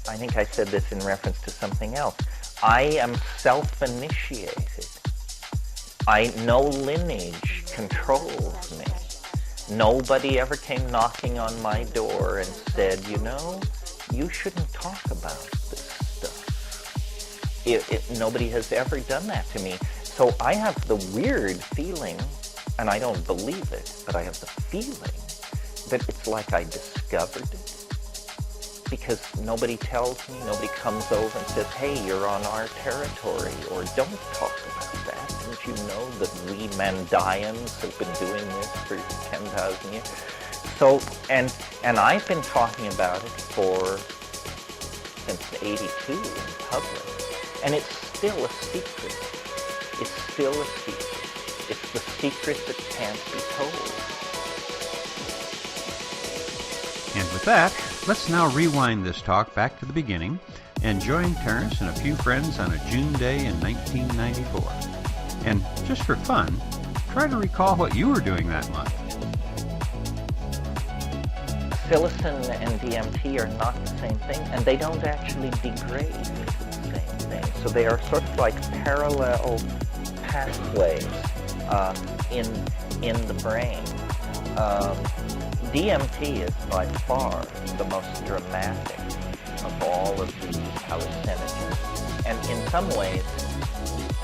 I think I said this in reference to something else. I am self-initiated. No lineage controls me. Nobody ever came knocking on my door and said, you know, you shouldn't talk about this stuff. Nobody has ever done that to me. So I have the weird feeling, and I don't believe it, but I have the feeling that it's like I discovered it. Because nobody tells me, nobody comes over and says, hey, you're on our territory, or don't talk about that. Don't you know that we Mandayans have been doing this for 10,000 years? So, and I've been talking about it since 82 in public, and it's still a secret. It's still a secret. It's the secret that can't be told. And with that, let's now rewind this talk back to the beginning and join Terence and a few friends on a June day in 1994. And just for fun, try to recall what you were doing that month. Psilocin and DMT are not the same thing, and they don't actually degrade the same thing. So they are sort of like parallel pathways in the brain. DMT is by far the most dramatic of all of these hallucinogens. And in some ways,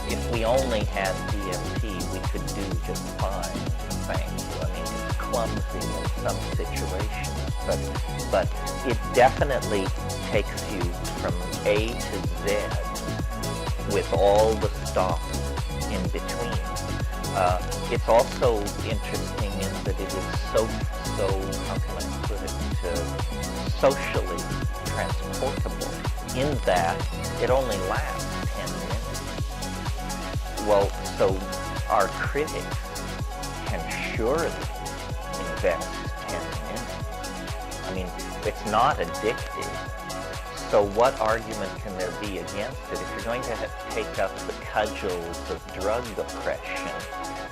if we only had DMT, we could do just fine, thank you. I mean, it's clumsy in some situations, but it definitely takes you from A to Z with all the stops in between. It's also interesting in that it is so how can I put it, socially transportable, in that it only lasts 10 minutes. Well, so our critics can surely invest 10 minutes. I mean, it's not addictive. So what argument can there be against it? If you're going to take up the cudgels of drug oppression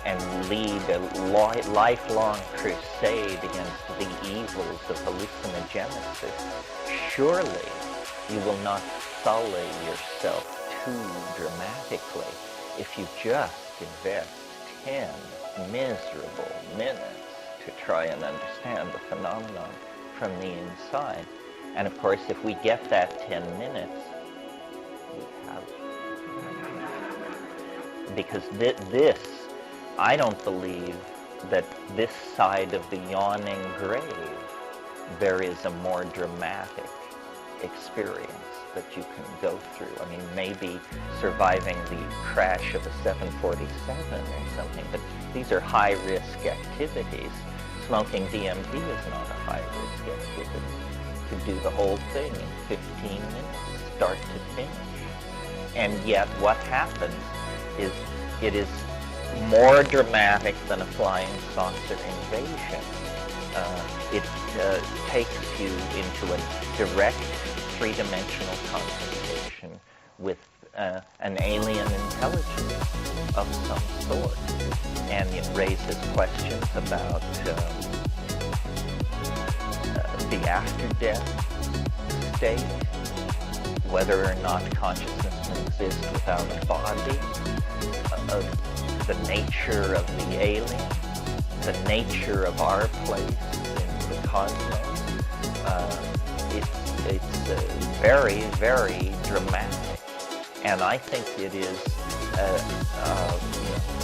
and lead a lifelong crusade against the evils of hallucinogenesis, surely you will not sully yourself too dramatically if you just invest 10 miserable minutes to try and understand the phenomenon from the inside. And of course, if we get that 10 minutes, we have it. Because this, I don't believe that this side of the yawning grave, there is a more dramatic experience that you can go through. I mean, maybe surviving the crash of a 747 or something, but these are high-risk activities. Smoking DMT is not a high-risk activity. To do the whole thing in 15 minutes, start to finish. And yet what happens is it is more dramatic than a flying saucer invasion. It takes you into a direct three-dimensional confrontation with an alien intelligence of some sort. And it raises questions about the after-death state, whether or not consciousness can exist without a body, the nature of the alien, the nature of our place in the cosmos. It's very, very dramatic. And I think it is,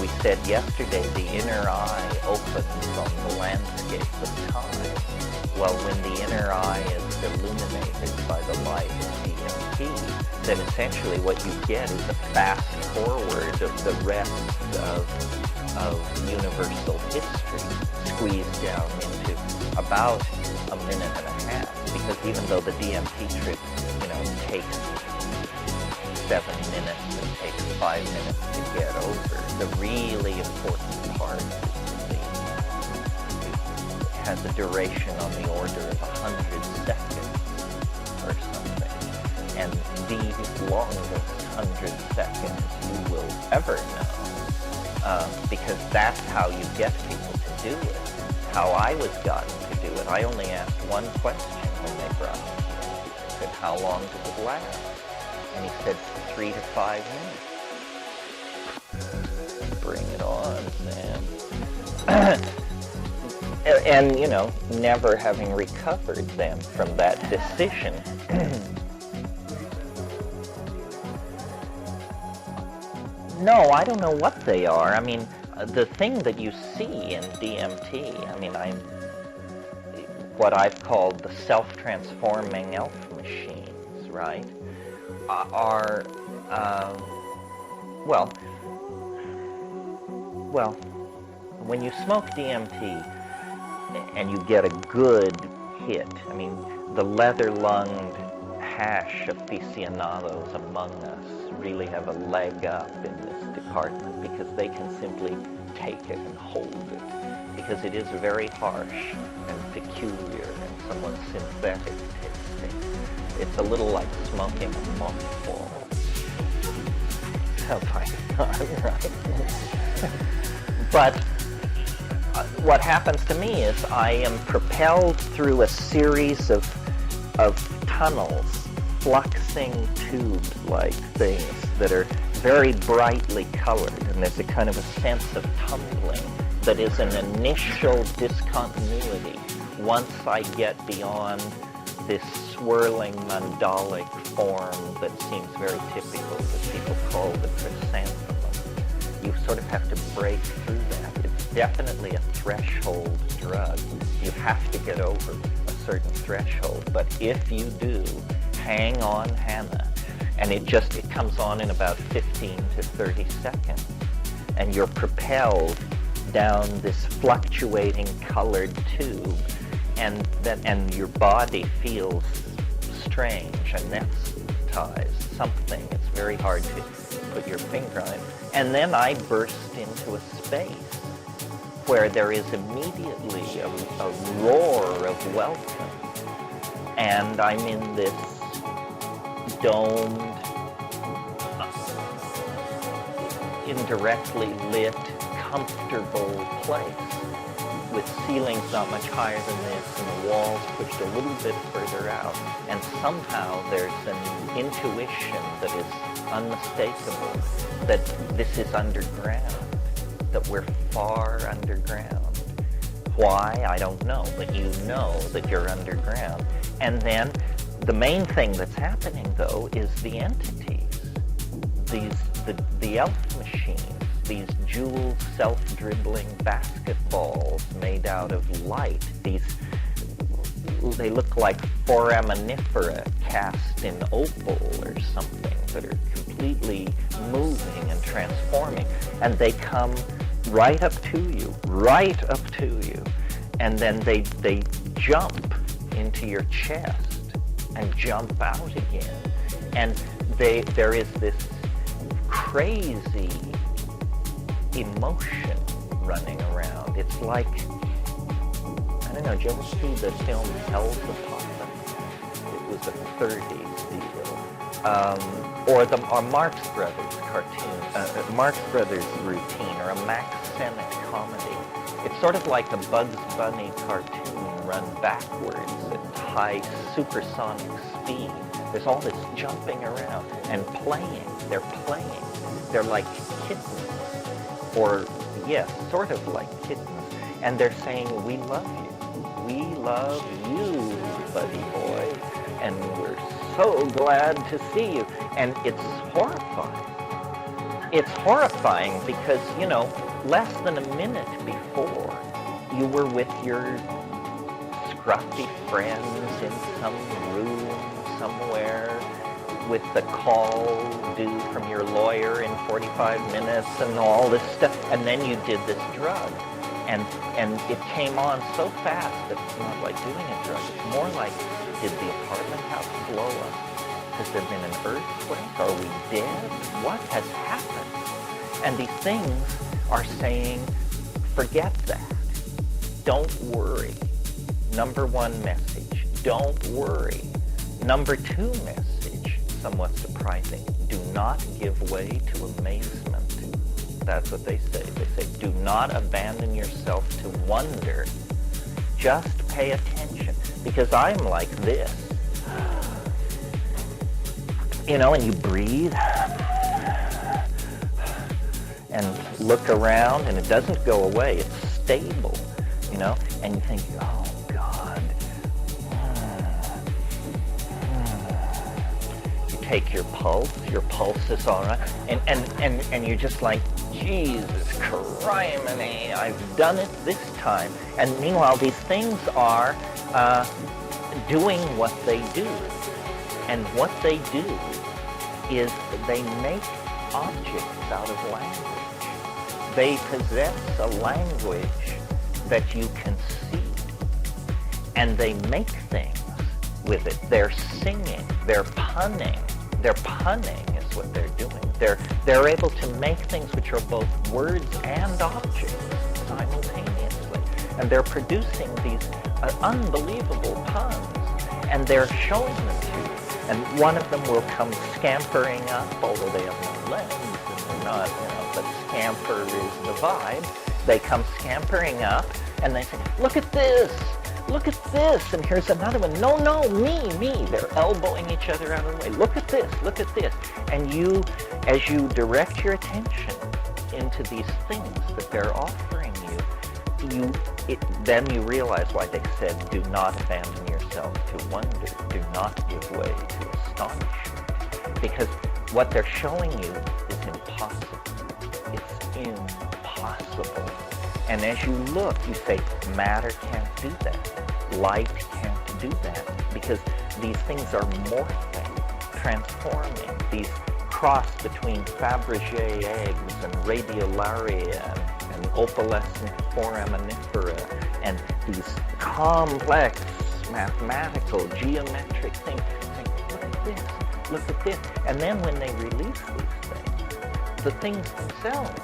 we said yesterday, the inner eye opens on the landscape of time. Well, when the inner eye is illuminated by the light of DMT, then essentially what you get is a fast forward of the rest of universal history, squeezed down into about a minute and a half. Because even though the DMT trip, takes 7 minutes and takes 5 minutes to get over, the really important part has a duration on the order of 100 seconds or something. And the longest 100 seconds you will ever know, because that's how you get people to do it. How I was gotten to do it, I only asked one question when they brought me to said, how long does it last? And he said, 3 to 5 minutes. Bring it on, Sam. And, you know, never having recovered then from that decision. No, I don't know what they are. I mean, the thing that you see in DMT, I mean, what I've called the self-transforming elf machines, right, are, well, when you smoke DMT and you get a good hit, I mean, the leather-lunged hash aficionados among us really have a leg up in this department because they can simply take it and hold it, because it is very harsh and peculiar and somewhat synthetic tasting. It's a little like smoking a mothball. Have I done, right? But what happens to me is I am propelled through a series of tunnels, fluxing tubes-like things that are very brightly colored, and there's a kind of a sense of tumbling that is an initial discontinuity once I get beyond this swirling mandalic form that seems very typical that people call the chrysanthemum. You sort of have to break through that. It's definitely a threshold drug. You have to get over a certain threshold, but if you do, hang on, Hannah, and it comes on in about 15 to 30 seconds, and you're propelled down this fluctuating colored tube, and your body feels strange, anesthetized, something. It's very hard to put your finger on it. And then I burst into a space where there is immediately a roar of welcome, and I'm in this domed, indirectly lit, comfortable place with ceilings not much higher than this and the walls pushed a little bit further out. And somehow there's an intuition that is unmistakable that this is underground, that we're far underground. Why? I don't know, but you know that you're underground. And then the main thing that's happening, though, is the entities, the elf machines, these jeweled, self-dribbling basketballs made out of light. They look like foraminifera cast in opal or something that are completely moving and transforming. And they come right up to you, and then they jump into your chest and jump out again. And there is this crazy emotion running around. It's like, I don't know, did you ever see the film Hell's a Poppin'? It was a 30s deal. Or Marx Brothers cartoon, Marx Brothers routine, or a Max Sennett comedy. It's sort of like a Bugs Bunny cartoon run backwards at high supersonic speed. There's all this jumping around and playing. They're playing. They're like kittens. Or, yes, sort of like kittens. And they're saying, we love you. We love you, buddy boy. And we're so glad to see you. And it's horrifying. It's horrifying because, you know, less than a minute before, you were with your scruffy friends in some room somewhere with the call due from your lawyer in 45 minutes and all this stuff, and then you did this drug. And it came on so fast that it's not like doing a drug. It's more like, did the apartment house blow up? Has there been an earthquake? Are we dead? What has happened? And these things are saying, forget that. Don't worry. Number one message, don't worry. Number two message, somewhat surprising, do not give way to amazement. That's what they say. They say, do not abandon yourself to wonder. Just pay attention. Because I'm like this. and you breathe and look around, and it doesn't go away. It's stable, and you think, oh God. You take your pulse is all right, and you're just like, Jesus criminy, I've done it this time. And meanwhile, these things are doing what they do. And what they do is they make objects out of language. They possess a language that you can see. And they make things with it. They're singing, they're punning. They're punning is what they're doing. They're able to make things which are both words and objects simultaneously. And they're producing these unbelievable puns. And they're showing them to you. And one of them will come scampering up, although they have no legs, and they're not, but scamper is the vibe. They come scampering up, and they say, look at this, and here's another one. No, me. They're elbowing each other out of the way. Look at this. And you, as you direct your attention into these things that they're offering you, then you realize why they said, do not abandon yourself to wonder. Do not give way to astonishment. Because what they're showing you is impossible. It's impossible. And as you look, you say, matter can't do that. Light can't do that. Because these things are morphing, transforming. These cross between Fabergé eggs and radiolaria and opalescent foraminifera and these complex mathematical, geometric things. Look at this. And then when they release these things, the things themselves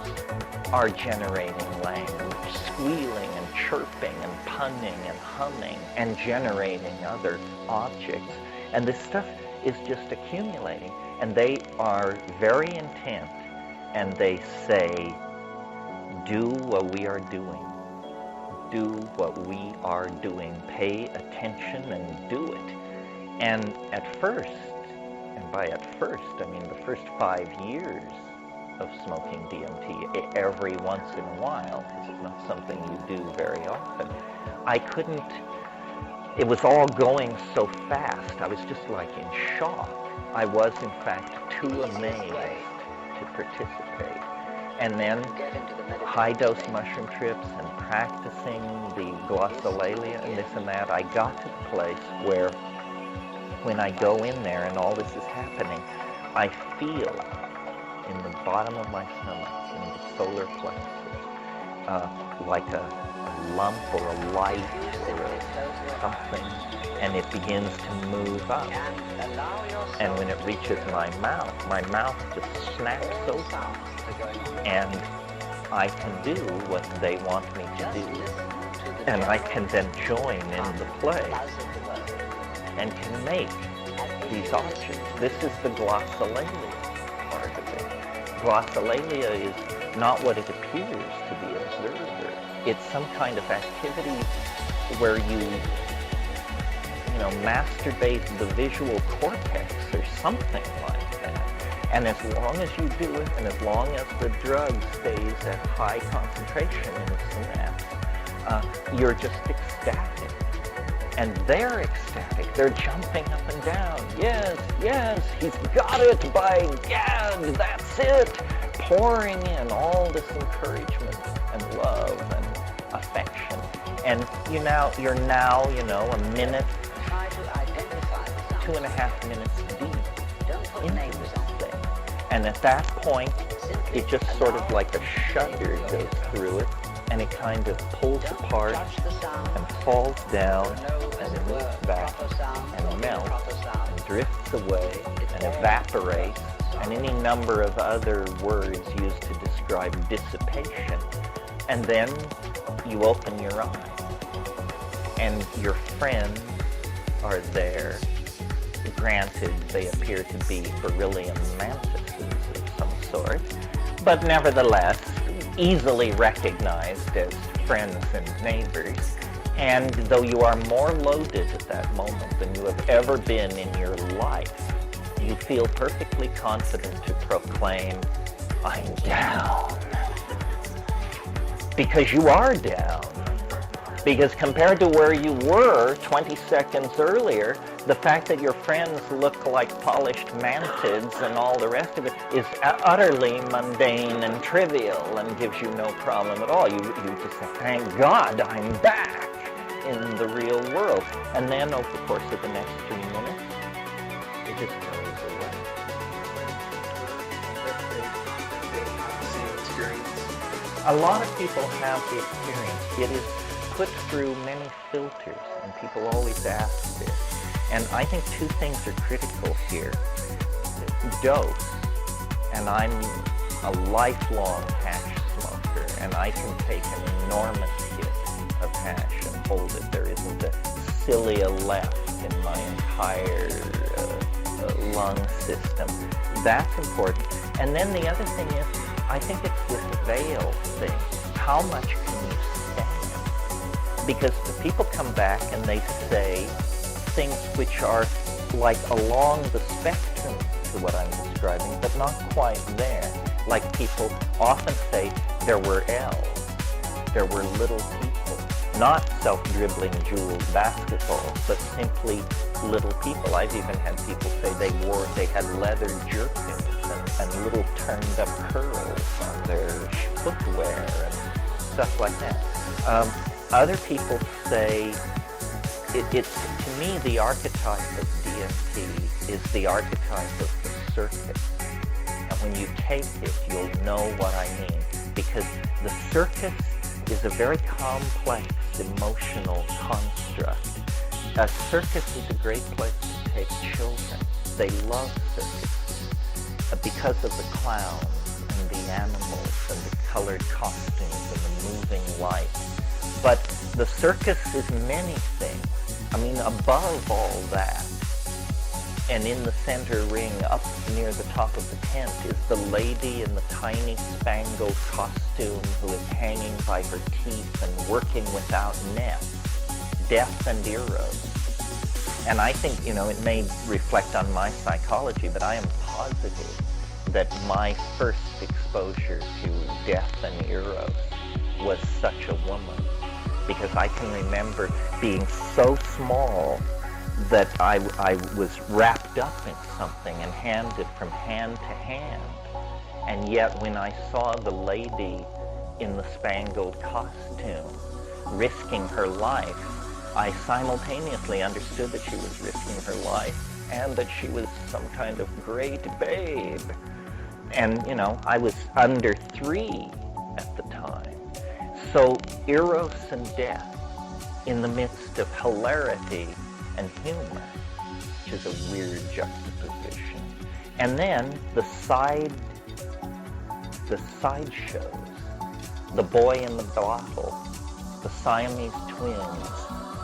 are generating language, squealing and chirping and punning and humming and generating other objects. And this stuff is just accumulating. And they are very intent, and they say, do what we are doing. Do what we are doing. Pay attention and do it. And at first, and by at first, I mean the first 5 years of smoking DMT, every once in a while, it's not something you do very often, it was all going so fast, I was just like in shock. I was, in fact, too amazed to participate. And then high-dose mushroom trips and practicing the glossolalia and this and that, I got to the place where when I go in there and all this is happening, I feel in the bottom of my stomach, in the solar plexus, like a lump or a light or something, and it begins to move up. And when it reaches my mouth just snaps open, and I can do what they want me to do, and I can then join in the play and can make these objects. This is the glossolalia part of it. Glossolalia is not what it appears to the observer. It's some kind of activity where you masturbate the visual cortex or something like that. And as long as you do it, and as long as the drug stays at high concentration in the synapse, you're just ecstatic. And they're ecstatic. They're jumping up and down. Yes, he's got it, by gad, that's it. Pouring in all this encouragement and love and affection. And you're now, a minute, 2.5 minutes deep into this thing. And at that point, it just sort of like a shudder goes through it, and it kind of pulls apart and falls down and moves back and melts and drifts away and evaporates, and any number of other words used to describe dissipation. And then you open your eyes, and your friends are there. Granted, they appear to be beryllium mantises of some sort, but nevertheless easily recognized as friends and neighbors. And though you are more loaded at that moment than you have ever been in your life, you feel perfectly confident to proclaim, I'm down. Because you are down. Because compared to where you were 20 seconds earlier, the fact that your friends look like polished mantids and all the rest of it is utterly mundane and trivial and gives you no problem at all. You just say, thank God I'm back in the real world. And then over the course of the next 3 minutes, it just goes away. A lot of people have the experience. It is put through many filters, and people always ask this. And I think two things are critical here. Dose, and I'm a lifelong hash smoker, and I can take an enormous hit of hash and hold it. There isn't a cilia left in my entire lung system. That's important. And then the other thing is, I think it's this veil thing. How much can you stand? Because the people come back and they say things which are like along the spectrum to what I'm describing, but not quite there. Like people often say, there were elves, there were little people, not self-dribbling jeweled basketballs, but simply little people. I've even had people say they had leather jerkins and little turned up curls on their footwear and stuff like that. Other people say, it's to me, the archetype of DMT is the archetype of the circus. And when you take it, you'll know what I mean. Because the circus is a very complex emotional construct. A circus is a great place to take children. They love circuses because of the clowns and the animals and the colored costumes and the moving lights. But the circus is many things. I mean, above all that, and in the center ring, up near the top of the tent, is the lady in the tiny spangled costume who is hanging by her teeth and working without nets, Death and Eros. And I think, it may reflect on my psychology, but I am positive that my first exposure to Death and Eros was such a woman. Because I can remember being so small that I was wrapped up in something and handed from hand to hand. And yet when I saw the lady in the spangled costume risking her life, I simultaneously understood that she was risking her life and that she was some kind of great babe. And, I was under 3 at the time. So Eros and death in the midst of hilarity and humor, which is a weird juxtaposition. And then the side shows, the boy in the bottle, the Siamese twins,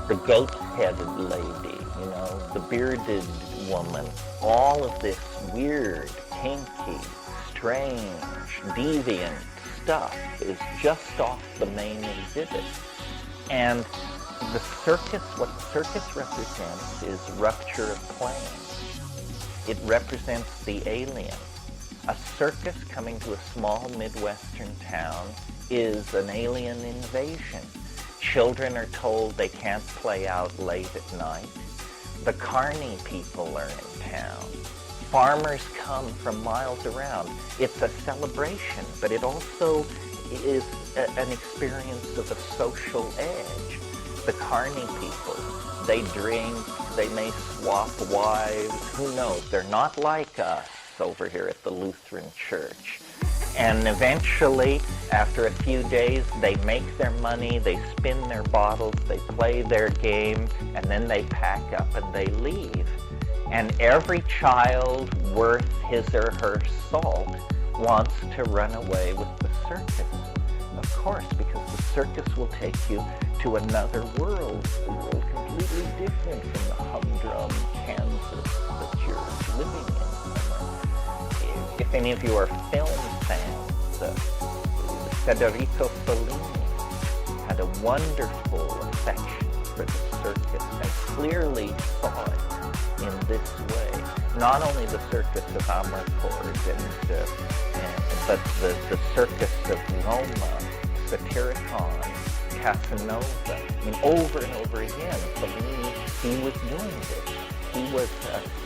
the goat-headed lady, the bearded woman, all of this weird, kinky, strange, deviant stuff is just off the main exhibit. And the circus, what the circus represents is rupture of plane. It represents the alien. A circus coming to a small Midwestern town is an alien invasion. Children are told they can't play out late at night. The carny people are in town. Farmers come from miles around. It's a celebration, but it also is an experience of a social edge. The carny people, they drink, they may swap wives, who knows? They're not like us over here at the Lutheran Church. And eventually, after a few days, they make their money, they spin their bottles, they play their game, and then they pack up and they leave. And every child worth his or her salt wants to run away with the circus. Of course, because the circus will take you to another world, a world completely different from the humdrum Kansas that you're living in. If any of you are film fans, Federico Fellini had a wonderful affection for the circus and clearly saw it in this way. not only the Circus of Amarcord, but the Circus of Roma, Satyricon, Casanova. I mean, over and over again, Fellini, he was doing this. He was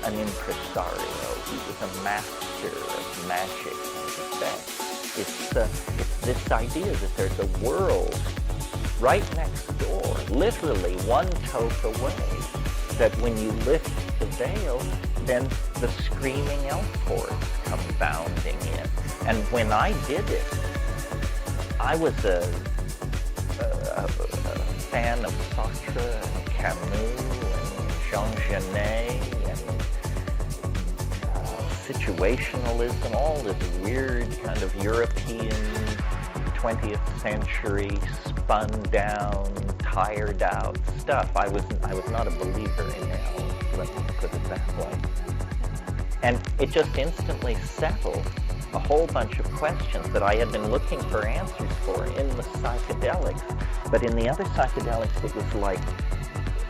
an impresario. He was a master of magic and effects. It's this idea that there's a world right next door, literally one toke away, that when you lift the veil, then the screaming elf hordes come bounding in. And when I did it, I was a fan of Sartre and Camus and Jean Genet and situationalism, all this weird kind of European 20th century spun down, tired out stuff. I was not a believer in hell, let me put it that way. And it just instantly settled a whole bunch of questions that I had been looking for answers for in the psychedelics. But in the other psychedelics, it was like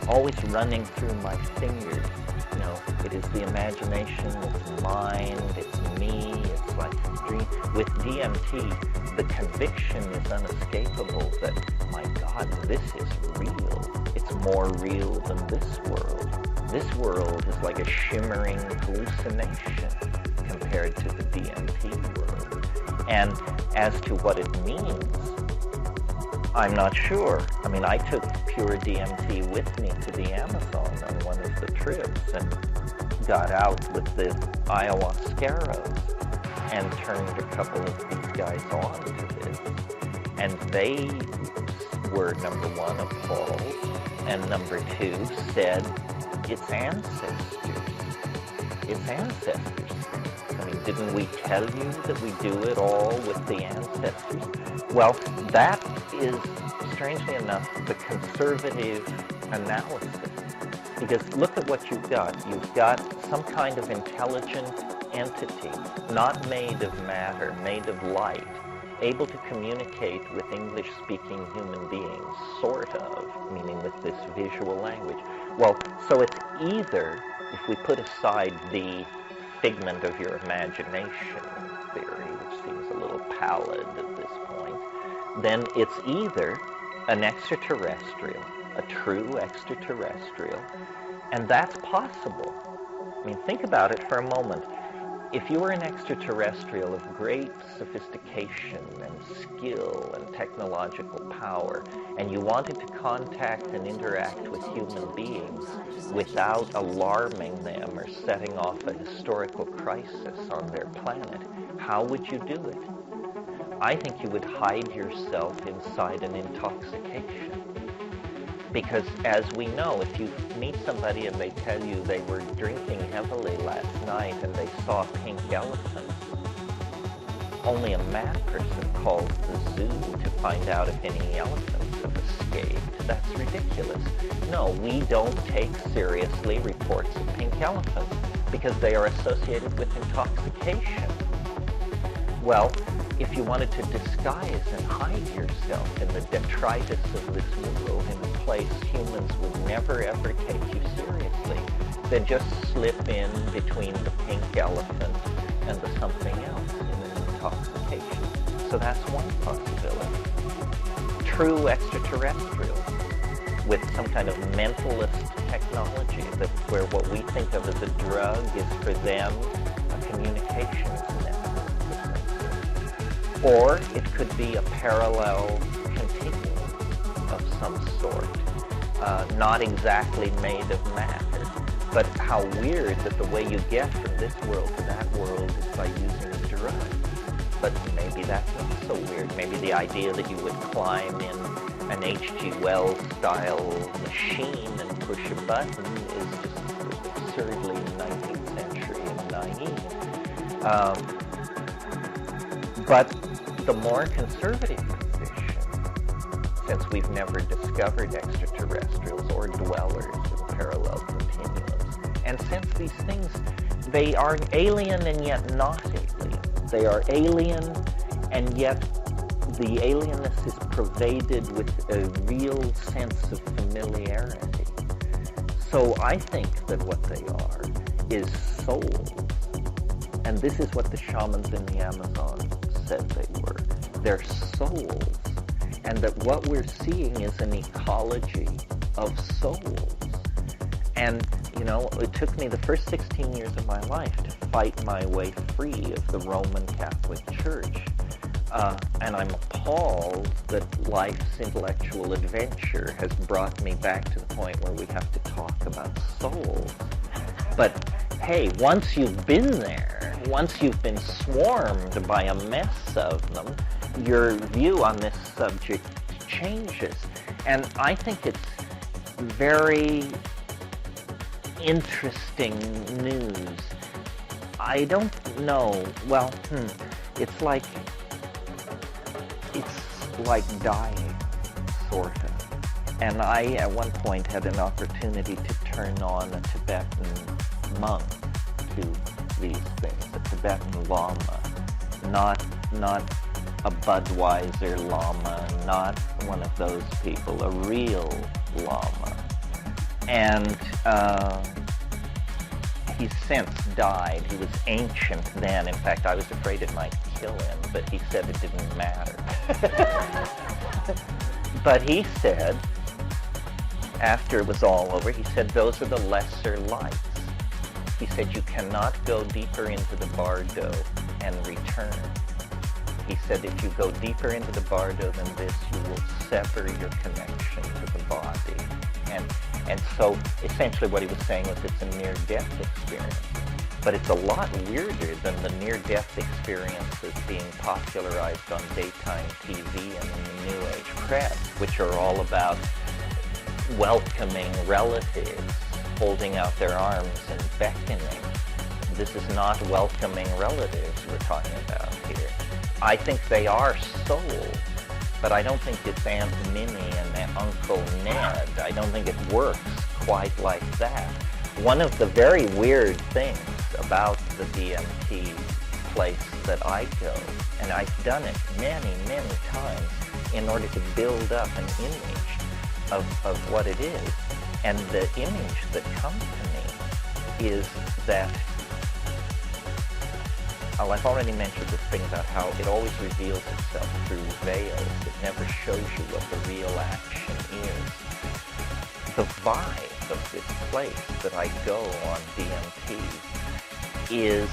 always running through my fingers. You know, it is the imagination, it's mind, it's me, it's like a dream. With DMT, the conviction is unescapable that, my God, this is real. It's more real than this world. This world is like a shimmering hallucination compared to the DMT world. And as to what it means, I'm not sure. I mean, I took pure DMT with me to the Amazon on one of the trips and got out with the ayahuasqueros and turned a couple of these guys on to this. And they were, number one, appalled, and number two, said, it's ancestors. It's ancestors. I mean, didn't we tell you that we do it all with the ancestors? Well, that is, strangely enough, the conservative analysis. Because look at what you've got. You've got some kind of intelligent entity, not made of matter, made of light, able to communicate with English-speaking human beings, sort of, meaning with this visual language. Well, so it's either, if we put aside the figment of your imagination theory, which seems a little pallid at this point, then it's either an extraterrestrial, a true extraterrestrial, and that's possible. I mean, think about it for a moment. If you were an extraterrestrial of great sophistication and skill and technological power, and you wanted to contact and interact with human beings without alarming them or setting off a historical crisis on their planet, how would you do it? I think you would hide yourself inside an intoxication. Because as we know, if you meet somebody and they tell you they were drinking heavily last night and they saw pink elephants, only a mad person calls the zoo to find out if any elephants have escaped. That's ridiculous. No, we don't take seriously reports of pink elephants because they are associated with intoxication. Well, if you wanted to disguise and hide yourself in the detritus of this world, in a place humans would never ever take you seriously, then just slip in between the pink elephant and the something else in an intoxication. So that's one possibility. True extraterrestrial with some kind of mentalist technology, that where what we think of as a drug is for them a communications network. Or it could be a parallel continuum of some sort, not exactly made of matter. But how weird that the way you get from this world to that world is by using a drug. But maybe that's not so weird. Maybe the idea that you would climb in an H.G. Wells style machine and push a button is just absurdly 19th century and naive. But the more conservative position, since we've never discovered extraterrestrials or dwellers in parallel continuums, and since these things, they are alien and yet not alien. They are alien and yet the alienness is pervaded with a real sense of familiarity. So I think that what they are is souls. And this is what the shamans in the Amazon said they were. They're souls. And that what we're seeing is an ecology of souls. And, you know, it took me the first 16 years of my life to fight my way free of the Roman Catholic Church. And I'm appalled that life's intellectual adventure has brought me back to the point where we have to talk about souls. But hey, once you've been there, once you've been swarmed by a mess of them, your view on this subject changes. And I think it's very interesting news. I don't know. Well, it's like dying, sort of. And I, at one point, had an opportunity to turn on a Tibetan monk to these things, a Tibetan Lama, not a Budweiser Lama, not one of those people, a real Lama. And he's since died. He was ancient then. In fact, I was afraid it might kill him, but he said it didn't matter. But he said, after it was all over, he said, those are the lesser lights. He said, you cannot go deeper into the bardo and return. He said, if you go deeper into the bardo than this, you will sever your connection to the body. And so essentially what he was saying was it's a near-death experience. But it's a lot weirder than the near-death experiences being popularized on daytime TV and in the New Age press, which are all about welcoming relatives, holding out their arms and beckoning. This is not welcoming relatives we're talking about here. I think they are souls, but I don't think it's Aunt Minnie and Uncle Ned. I don't think it works quite like that. One of the very weird things about the DMT place that I go, and I've done it many, many times in order to build up an image of what it is. And the image that comes to me is that, I've already mentioned this thing about how it always reveals itself through veils. It never shows you what the real action is. The vibe of this place that I go on DMT is,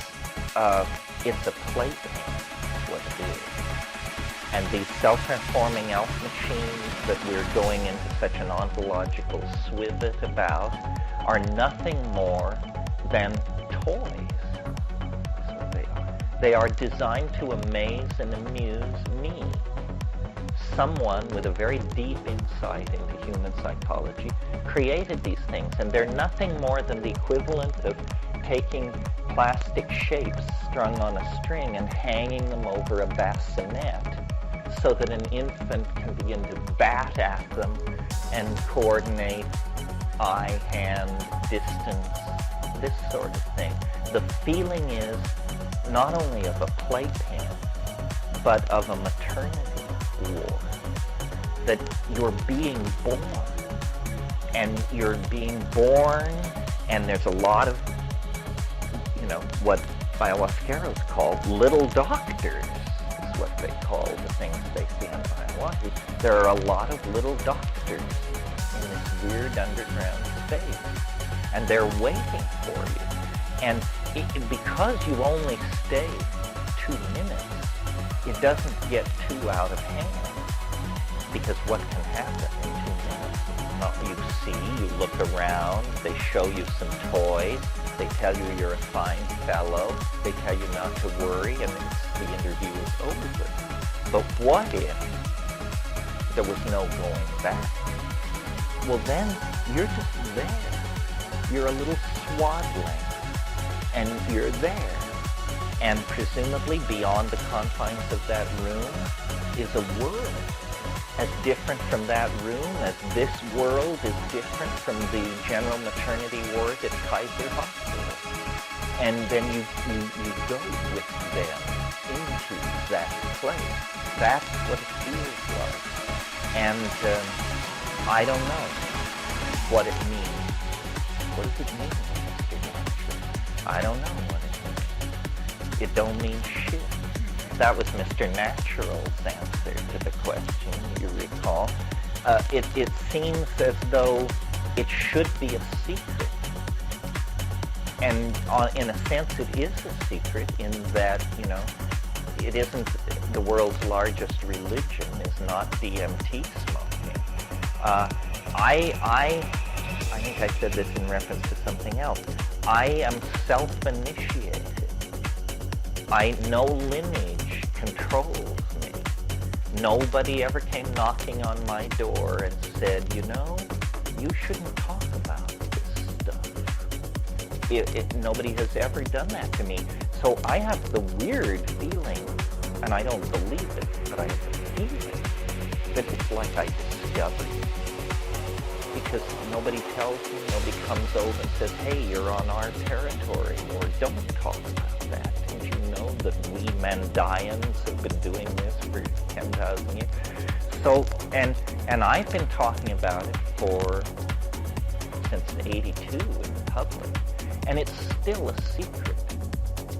it's a playpen, what it is. And these self-transforming elf machines that we're going into such an ontological swivet about are nothing more than toys. That's what they are. They are designed to amaze and amuse me. Someone with a very deep insight into human psychology created these things, and they're nothing more than the equivalent of taking plastic shapes strung on a string and hanging them over a bassinet so that an infant can begin to bat at them and coordinate eye, hand, distance, this sort of thing. The feeling is not only of a playpen, but of a maternity ward. That you're being born, and you're being born, and there's a lot of, what ayahuasqueros call little doctors, is what they call the things they see on ayahuasca. There are a lot of little doctors in this weird underground space, and they're waiting for you. And because you only stay 2 minutes, it doesn't get too out of hand. Because what can happen in 2 minutes? You see, you look around, they show you some toys, they tell you you're a fine fellow, they tell you not to worry, and the interview is over. But what if there was no going back? Well, then you're just there. You're a little swaddling, and you're there. And presumably beyond the confines of that room is a world as different from that room as this world is different from the general maternity ward at Kaiser Hospital. And then you go with them into that place. That's what it feels like. And I don't know what it means. What does it mean, Mr. Gantry? I don't know what it means. It don't mean shit. That was Mr. Natural's answer to the question, you recall. It seems as though it should be a secret. And in a sense, it is a secret in that, it isn't the world's largest religion is not DMT smoking. I think I said this in reference to something else. I am self-initiated. No lineage controls me. Nobody ever came knocking on my door and said, you shouldn't talk about this stuff. Nobody has ever done that to me. So I have the weird feeling, and I don't believe it, but I have the feeling that it's like I discovered it. Because nobody tells me, nobody comes over and says, hey, you're on our territory, or don't talk about that. Don't you know that we Mandayans have been doing this for 10,000 years? So, and I've been talking about it since 82 in public, and it's still a secret.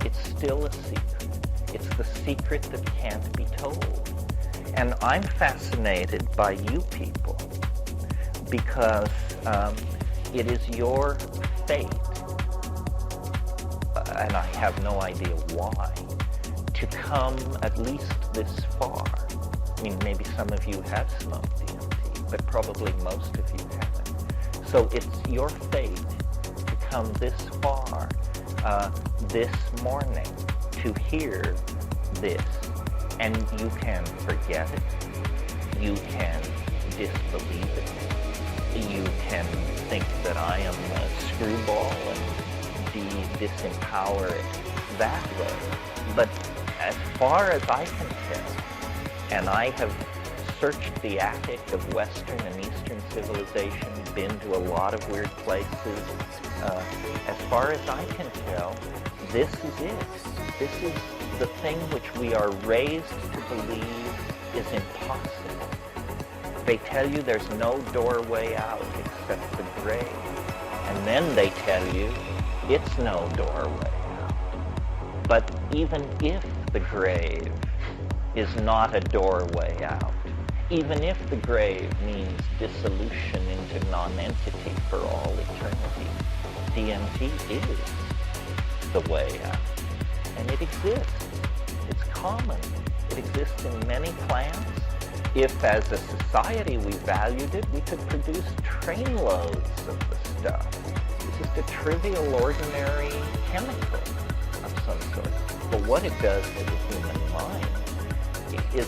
It's still a secret. It's the secret that can't be told. And I'm fascinated by you people because it is your fate, and I have no idea why, to come at least this far. I mean, maybe some of you have smoked DMT, but probably most of you haven't. So it's your fate to come this far this morning to hear this, and you can forget it. You can disbelieve it. You can think that I am a screwball and disempower it that way. But as far as I can tell, and I have searched the attic of Western and Eastern civilization, been to a lot of weird places, as far as I can tell, this is it. This is the thing which we are raised to believe is impossible. They tell you there's no doorway out except the grave. And then they tell you it's no doorway out. But even if the grave is not a doorway out, even if the grave means dissolution into non-entity for all eternity, DMT is the way out. And it exists. It's common. It exists in many plants. If, as a society, we valued it, we could produce trainloads of the stuff. It's just a trivial, ordinary chemical of some sort. But what it does to the human mind is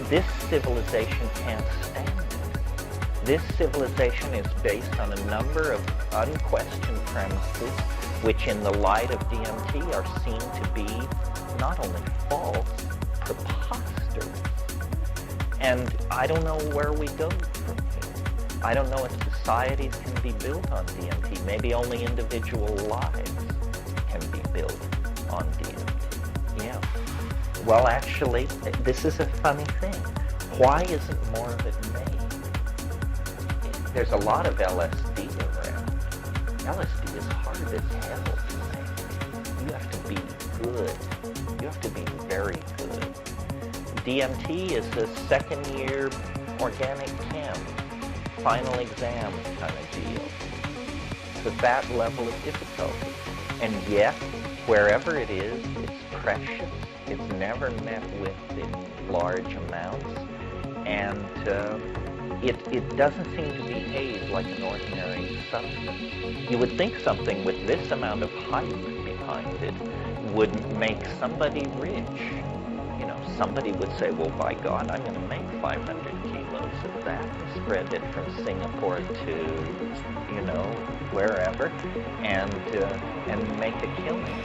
this civilization can't stand it. This civilization is based on a number of unquestioned premises, which in the light of DMT are seen to be not only false, preposterous. And I don't know where we go from here. I don't know if societies can be built on DMT. Maybe only individual lives can be built on DMT. Yeah. Well, actually, this is a funny thing. Why isn't more of it made? There's a lot of LSD around. LSD is hard as hell to make. You have to be good. You have to be very good. DMT is a second-year organic chem, final exam kind of deal. To that level of difficulty. And yet, wherever it is, it's precious. It's never met with in large amounts. And it doesn't seem to behave like an ordinary substance. You would think something with this amount of hype behind it would make somebody rich. Somebody would say, well, by God, I'm going to make 500 kilos of that and spread it from Singapore to, wherever, and make a killing.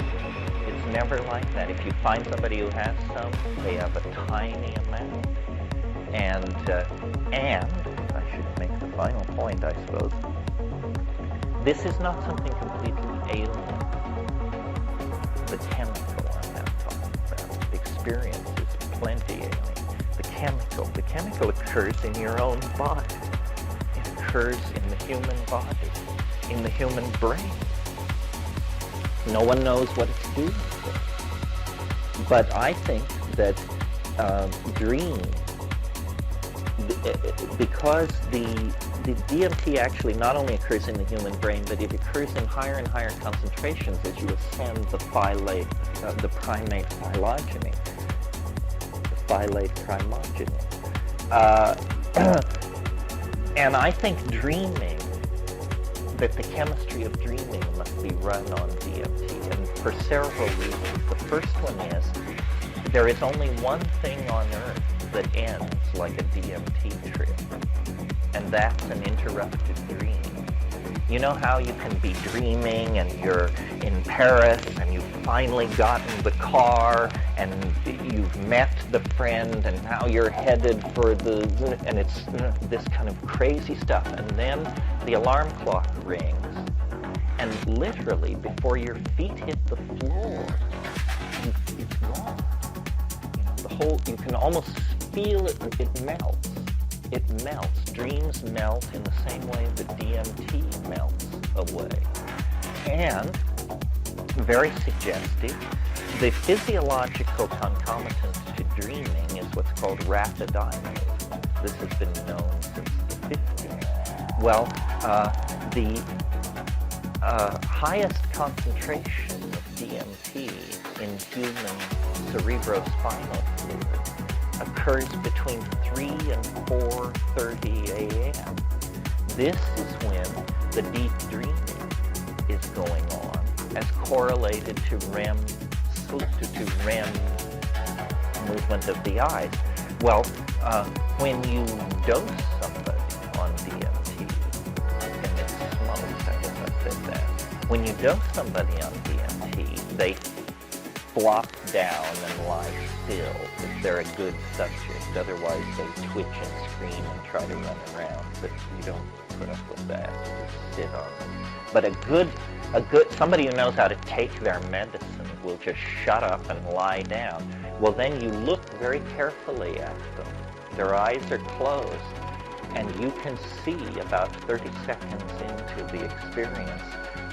It's never like that. If you find somebody who has some, they have a tiny amount. And I should make the final point, I suppose. This is not something completely alien. The chemical I'm now talking about, the experience is plenty alien. The chemical occurs in your own body. It occurs in the human body, in the human brain. No one knows what it's doing. But I think that dream, because the DMT actually not only occurs in the human brain, but it occurs in higher and higher concentrations as you ascend the primate phylogeny. And I think dreaming, that the chemistry of dreaming must be run on DMT, and for several reasons. The first one is, there is only one thing on Earth that ends like a DMT trip, and that's an interrupted dream. You know how you can be dreaming and you're in Paris and you've finally gotten the car and you've met the friend and now you're headed for and it's this kind of crazy stuff, and then the alarm clock rings and literally before your feet hit the floor, it's gone. You can almost feel it, it melts. It melts. Dreams melt in the same way that DMT melts away. And, very suggestive, the physiological concomitant to dreaming is what's called rapid eye movement. This has been known since the 50s. Well, the highest concentration of DMT in human cerebrospinal fluid occurs between 3 and 4:30 a.m. This is when the deep dreaming is going on, as correlated to REM sleep, to REM movement of the eyes. Well, when you dose somebody on DMT, and it's smoke, I guess I said that. When you dose somebody on DMT, they flop down and lie still if they're a good subject. Otherwise, they twitch and scream and try to run around. But you don't put up with that. You just sit on them. But a good somebody who knows how to take their medicine will just shut up and lie down. Well, then you look very carefully at them. Their eyes are closed, and you can see about 30 seconds into the experience,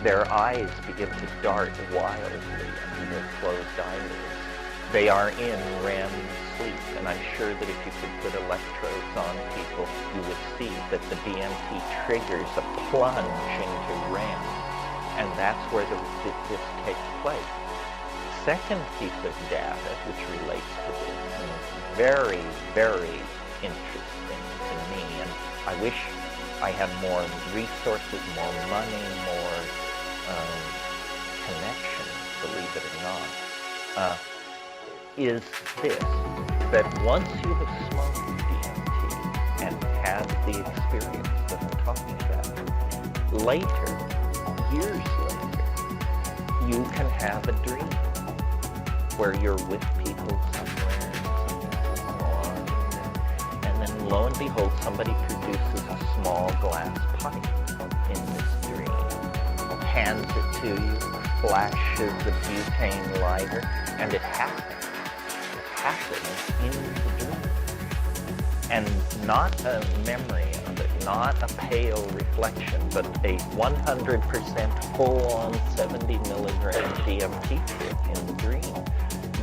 their eyes begin to dart wildly under their closed eyelids. They are in REM sleep, and I'm sure that if you could put electrodes on people, you would see that the DMT triggers a plunge into REM, and that's where this takes place. Second piece of data which relates to this, and is very, very interesting to me, and I wish I had more resources, more money, more connection, believe it or not, is this, that once you have smoked DMT and had the experience that I'm talking about, later, years later, you can have a dream where you're with people somewhere and then lo and behold, somebody produces a small glass pipe in this dream, hands it to you, flashes a butane lighter, and it happens. It happens in the dream. And not a memory of it, not a pale reflection, but a 100% full-on 70 milligram DMT trip in the dream.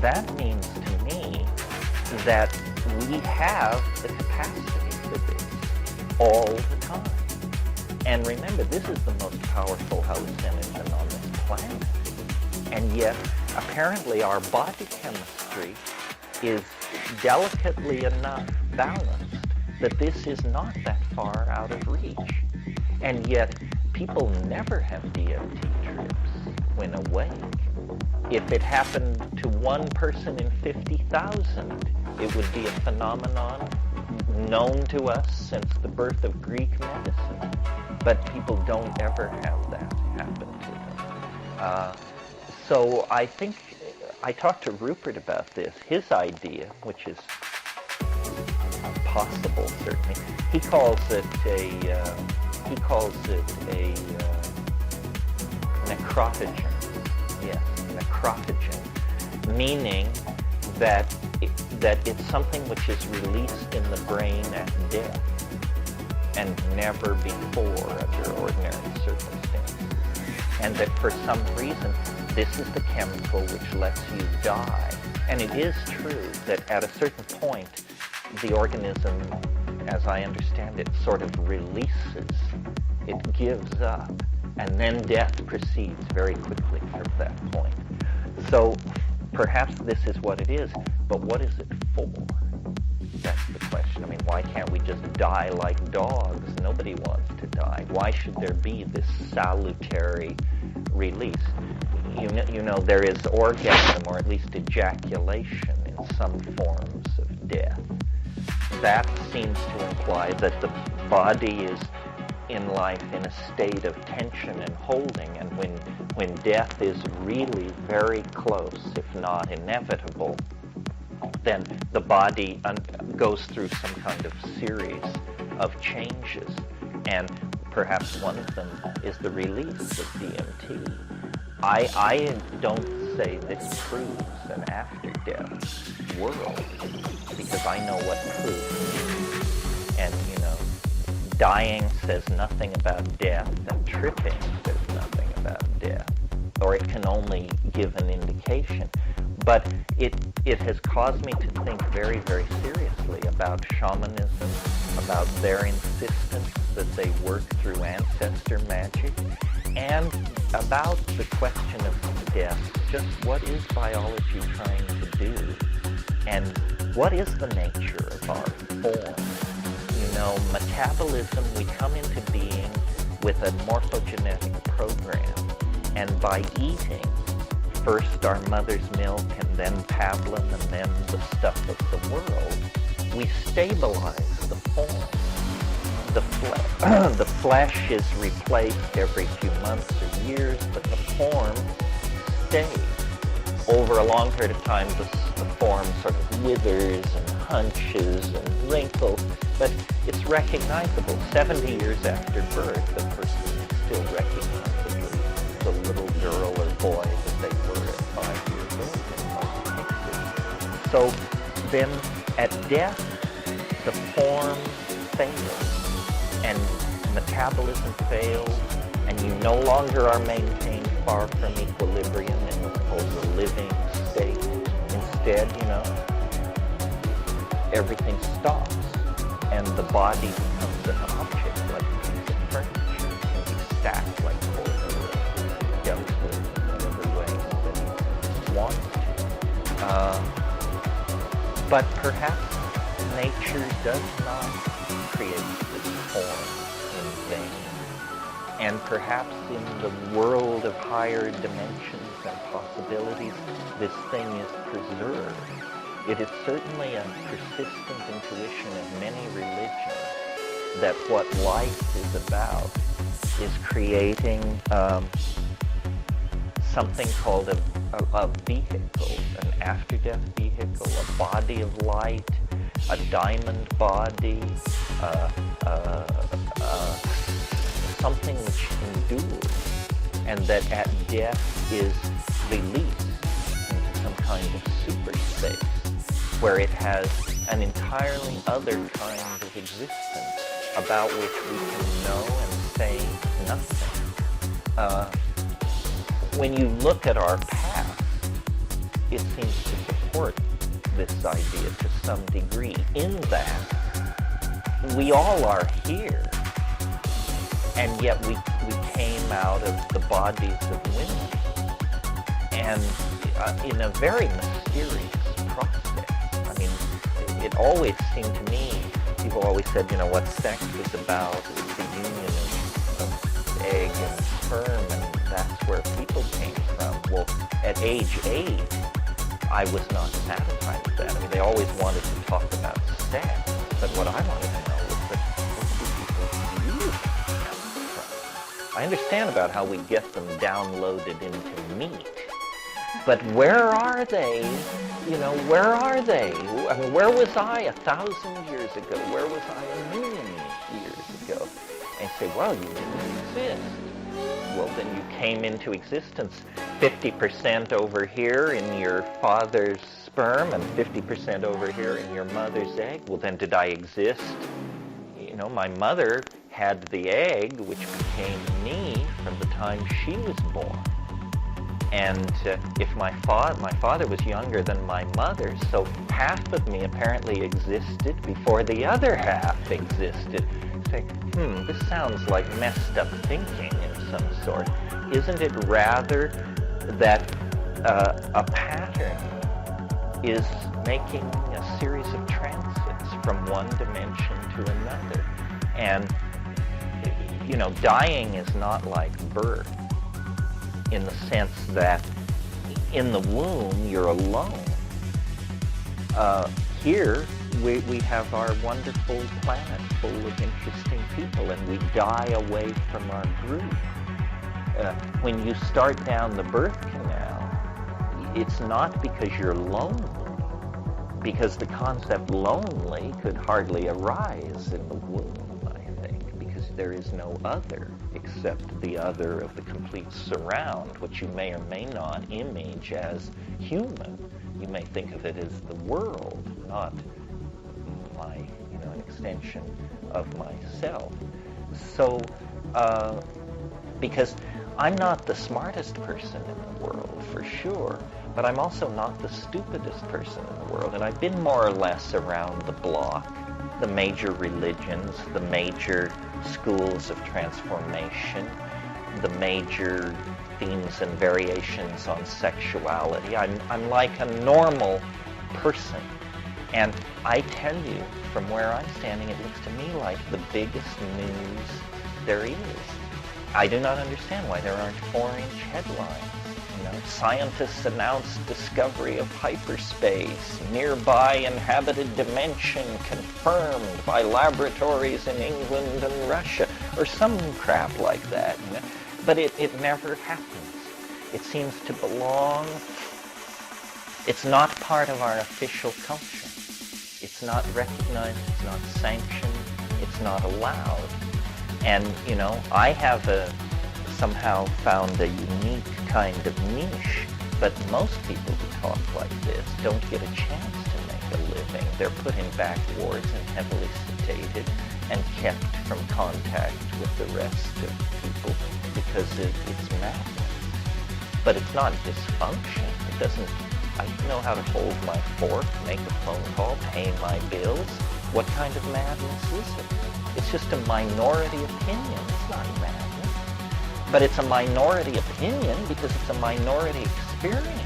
That means to me that we have the capacity for this all the time. And remember, this is the most powerful hallucinogen on this planet. And yet, apparently, our body chemistry is delicately enough balanced that this is not that far out of reach. And yet, people never have DMT trips when awake. If it happened to one person in 50,000, it would be a phenomenon known to us since the birth of Greek medicine. But people don't ever have that happen to them. So I think, I talked to Rupert about this. His idea, which is possible certainly, he calls it a necrotogen. Yes, necrotogen, meaning that it's something which is released in the brain at death and never before under ordinary circumstances. And that for some reason, this is the chemical which lets you die. And it is true that at a certain point, the organism, as I understand it, sort of releases. It gives up. And then death proceeds very quickly from that point. So perhaps this is what it is, but what is it for? That's the question. I mean, why can't we just die like dogs? Nobody wants to die. Why should there be this salutary release? You know, there is orgasm, or at least ejaculation, in some forms of death. That seems to imply that the body is in life in a state of tension and holding, and when death is really very close, if not inevitable, then the body goes through some kind of series of changes, and perhaps one of them is the release of DMT. I don't say this proves an after-death world, because I know what proves. And, dying says nothing about death, and tripping says nothing about death, or it can only give an indication. But it has caused me to think very, very seriously about shamanism, about their insistence that they work through ancestor magic, and about the question of death. Just what is biology trying to do? And what is the nature of our form? Metabolism, we come into being with a morphogenetic program, and by eating, first our mother's milk, and then pablum, and then the stuff of the world, we stabilize the form. The flesh is replaced every few months or years, but the form stays. Over a long period of time, the form sort of withers and hunches and wrinkles, but it's recognizable. 70 years after birth, the person is still recognizable, the little girl or boy that they were at 5 years old in most cases. So then at death, the form fails, and metabolism fails, and you no longer are maintained far from equilibrium in what's called the living state. Instead, everything stops, and the body becomes an object, like a piece of furniture. It can be stacked like cords or dealt with in whatever way that it wants to. But perhaps nature does not create this form in vain. And perhaps in the world of higher dimensions and possibilities, this thing is preserved. It is certainly a persistent intuition in many religions that what life is about is creating something called a vehicle, an after-death vehicle, a body of light, a diamond body, something which endures, and that at death is released into some kind of super space, where it has an entirely other kind of existence about which we can know and say nothing. When you look at our past, it seems to support this idea to some degree, in that we all are here, and yet we came out of the bodies of women, and in a very mysterious process. I mean, it always seemed to me, people always said, what sex is about is the union of egg and sperm, and that's where people came from. Well, at age 8, I was not satisfied with that. I mean, they always wanted to talk about sex, but what I wanted to know was that where do people come from? I understand about how we get them downloaded into meat, but where are they? Where are they? I mean, where was I 1,000 years ago? Where was I 1,000,000 years ago? And say, well, you didn't exist. Well, then you came into existence 50% over here in your father's sperm and 50% over here in your mother's egg. Well, then did I exist? My mother had the egg, which became me from the time she was born. And if my father was younger than my mother, so half of me apparently existed before the other half existed. Say, this sounds like messed up thinking in some sort. Isn't it rather that a pattern is making a series of transits from one dimension to another? And, dying is not like birth in the sense that in the womb you're alone. Here we have our wonderful planet full of interesting people, and we die away from our group. When you start down the birth canal, it's not because you're lonely, because the concept lonely could hardly arise in the womb, I think, because there is no other except the other of the complete surround, which you may or may not image as human. You may think of it as the world, not an extension of myself. So, because I'm not the smartest person in the world, for sure, but I'm also not the stupidest person in the world, and I've been more or less around the block, the major religions, the major schools of transformation, the major themes and variations on sexuality. I'm like a normal person. And I tell you, from where I'm standing, it looks to me like the biggest news there is. I do not understand why there aren't orange headlines. Scientists announce discovery of hyperspace, nearby inhabited dimension confirmed by laboratories in England and Russia, or some crap like that. But it never happens. It seems to belong. It's not part of our official culture. It's not recognized, it's not sanctioned, it's not allowed. And, I have somehow found a unique kind of niche, but most people who talk like this don't get a chance to make a living. They're put in back wards and heavily sedated and kept from contact with the rest of people because it's madness. But it's not dysfunction. It doesn't. I know how to hold my fork, make a phone call, pay my bills. What kind of madness is it? It's just a minority opinion. It's not madness. But it's a minority opinion because it's a minority experience.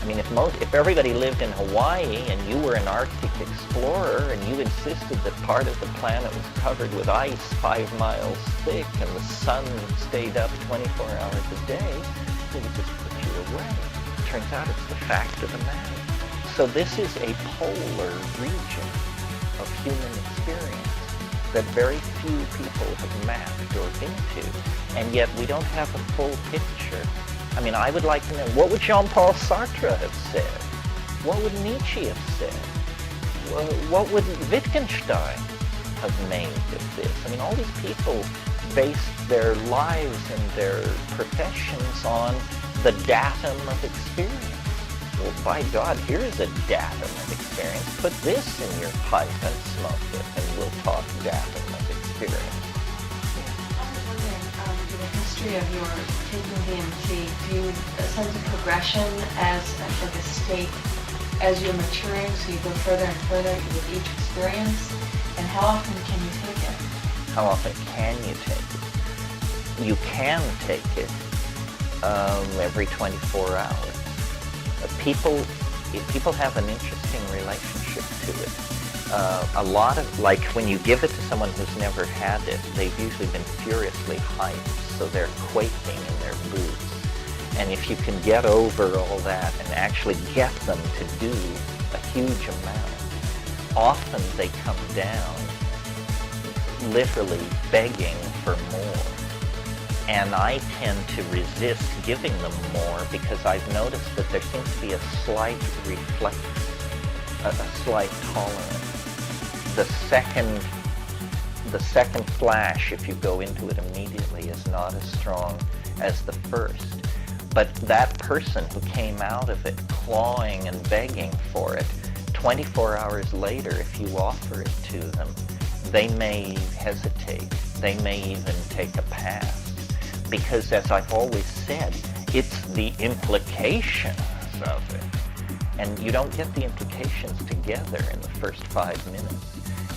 I mean, if everybody lived in Hawaii and you were an Arctic explorer and you insisted that part of the planet was covered with ice 5 miles thick and the sun stayed up 24 hours a day, they would just put you away. It turns out it's the fact of the matter. So this is a polar region of human experience that very few people have mapped or been to, and yet we don't have a full picture. I mean, I would like to know, what would Jean-Paul Sartre have said? What would Nietzsche have said? What would Wittgenstein have made of this? I mean, all these people based their lives and their professions on the datum of experience. Well, by God, here's a datum of experience. Put this in your pipe and smoke it, and we'll talk datum of experience. Of your taking DMT, do you sense a progression as like a state as you're maturing, so you go further and further with each experience? And how often can you take it? How often can you take it? You can take it every 24 hours. People have an interesting relationship to it. A lot of, like when you give it to someone who's never had it, they've usually been furiously hyped, so they're quaking in their boots. And if you can get over all that and actually get them to do a huge amount, often they come down literally begging for more. And I tend to resist giving them more because I've noticed that there seems to be a slight reflex, a slight tolerance. The second flash, if you go into it immediately, is not as strong as the first. But that person who came out of it clawing and begging for it, 24 hours later, if you offer it to them, they may hesitate. They may even take a pass. because, as I've always said, it's the implications of it. And you don't get the implications together in the first 5 minutes.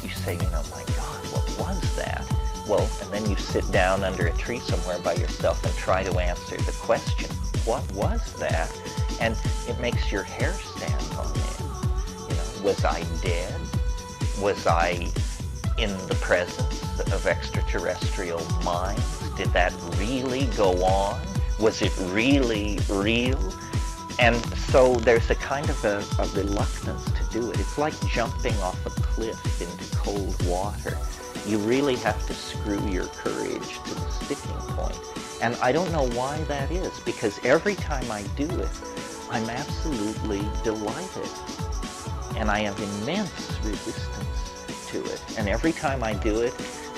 You say, my God, what was that? Well, and then you sit down under a tree somewhere by yourself and try to answer the question, what was that? And it makes your hair stand on end. Was I dead? Was I in the presence of extraterrestrial minds? Did that really go on? Was it really real? And so there's a kind of a reluctance to do it. It's like jumping off a cliff into cold water. You really have to screw your courage to the sticking point. And I don't know why that is, because every time I do it, I'm absolutely delighted. And I have immense resistance to it. And every time I do it,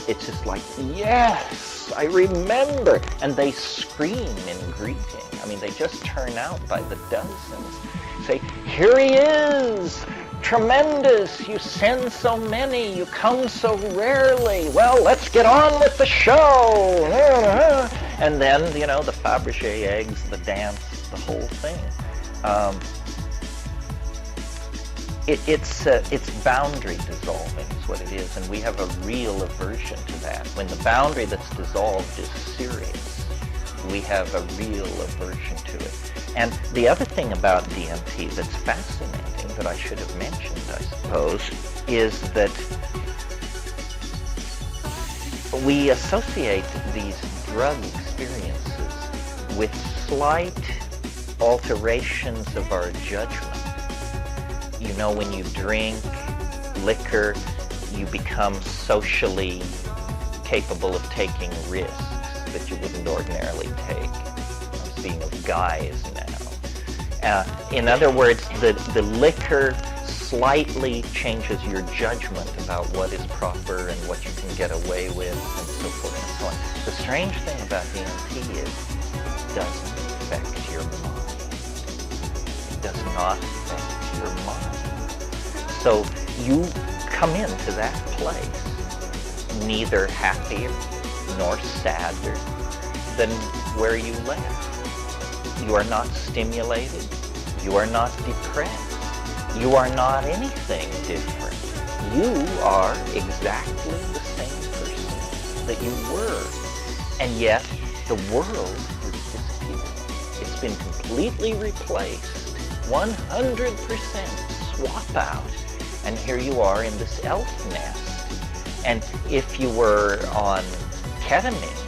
it's just like, yes, I remember. And they scream in greeting. I mean, they just turn out by the dozens. Say, here he is, tremendous, you send so many, you come so rarely. Well, let's get on with the show. And then, the Fabergé eggs, the dance, the whole thing. It's boundary dissolving is what it is, and we have a real aversion to that. When the boundary that's dissolved is serious, we have a real aversion to it. And the other thing about DMT that's fascinating, that I should have mentioned, I suppose, is that we associate these drug experiences with slight alterations of our judgment. When you drink liquor, you become socially capable of taking risks that you wouldn't ordinarily take. I'm speaking of guys now. In other words, the liquor slightly changes your judgment about what is proper and what you can get away with and so forth and so on. The strange thing about DMT is it doesn't affect your mind. It does not affect your mind. So you come into that place neither happier nor sadder than where you left. You are not stimulated. You are not depressed. You are not anything different. You are exactly the same person that you were. And yet the world has disappeared. It's been completely replaced. 100% swap out. And here you are in this elf nest. And if you were on ketamine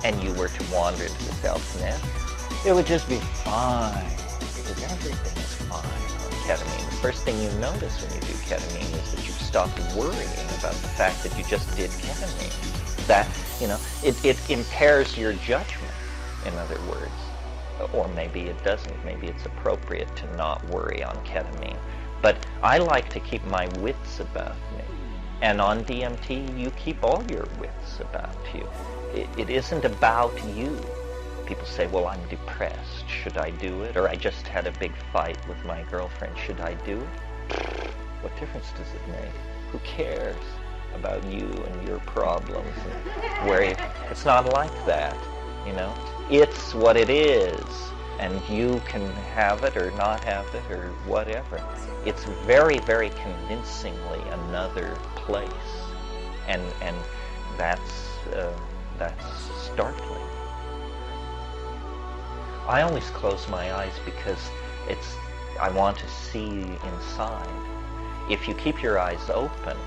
and you were to wander into this elf nest, it would just be fine, because everything is fine on ketamine. The first thing you notice when you do ketamine is that you stop worrying about the fact that you just did ketamine. That, it impairs your judgment, in other words. Or maybe it doesn't. Maybe it's appropriate to not worry on ketamine. But I like to keep my wits about me. And on DMT, you keep all your wits about you. It isn't about you. People say, well, I'm depressed. Should I do it? Or I just had a big fight with my girlfriend. Should I do it? What difference does it make? Who cares about you and your problems? And it's not like that, It's what it is. And you can have it or not have it or whatever. It's very, very convincingly another place. And that's startling. I always close my eyes because I want to see inside. If you keep your eyes open,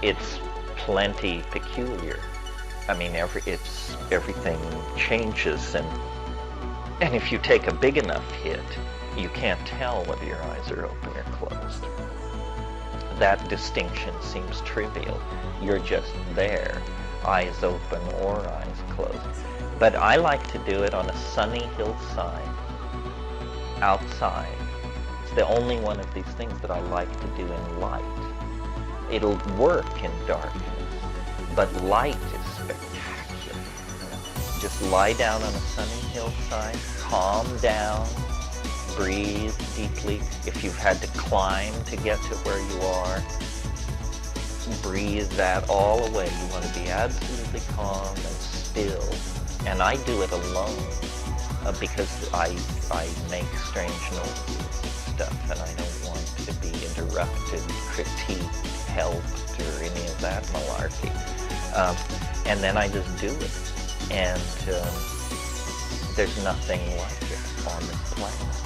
it's plenty peculiar. I mean, everything changes, and if you take a big enough hit, you can't tell whether your eyes are open or closed. That distinction seems trivial. You're just there, eyes open or eyes closed. But I like to do it on a sunny hillside, outside. It's the only one of these things that I like to do in light. It'll work in darkness, but light is spectacular. Just lie down on a sunny hillside, calm down, breathe deeply. If you've had to climb to get to where you are, breathe that all away. You want to be absolutely calm and still And I do it alone because I make strange noises and stuff, and I don't want to be interrupted, critiqued, helped, or any of that malarkey. And then I just do it. And there's nothing like it on this planet.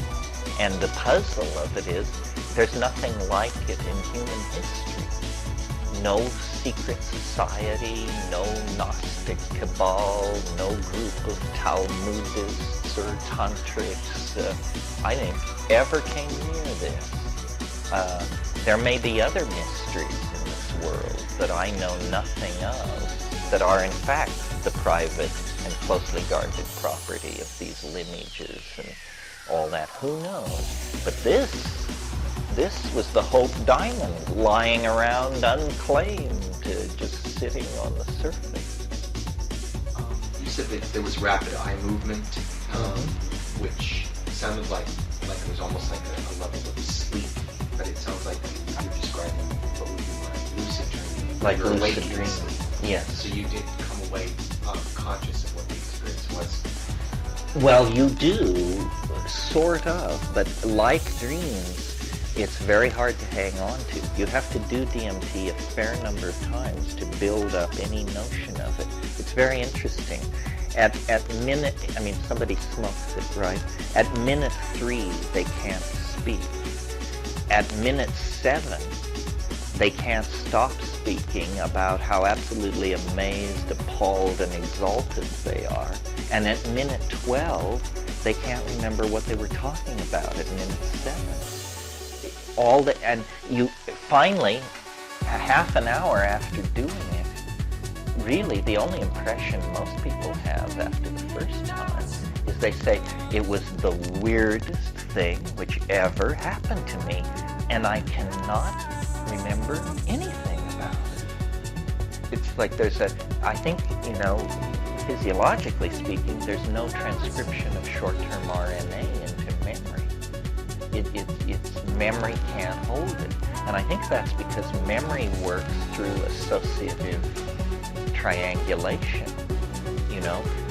And the puzzle of it is, there's nothing like it in human history. No secret society, no Gnostic cabal, no group of Talmudists or Tantrics, I think, ever came near this. There may be other mysteries in this world that I know nothing of, that are in fact the private and closely guarded property of these lineages and all that. Who knows? But this was the Hope Diamond lying around unclaimed, just sitting on the surface. You said that there was rapid eye movement, which sounded like it was almost like a level of sleep, but it sounds like you're describing what would be like lucid dreaming. Like you're lucid awake dreaming. sleep. Yes. So you did come away conscious of what the experience was. Well, you do, sort of, but like dreams, it's very hard to hang on to. You have to do DMT a fair number of times to build up any notion of it. It's very interesting. At minute, I mean, somebody smokes it, right? At minute 3, they can't speak. At minute 7, they can't stop speaking about how absolutely amazed, appalled, and exalted they are. And at minute 12, they can't remember what they were talking about at minute 7. And you finally, a half an hour after doing it, really the only impression most people have after the first time is they say, it was the weirdest thing which ever happened to me, and I cannot remember anything about it. It's like I think, physiologically speaking, there's no transcription of short-term RNA into memory. Its memory can't hold it. And I think that's because memory works through associative triangulation.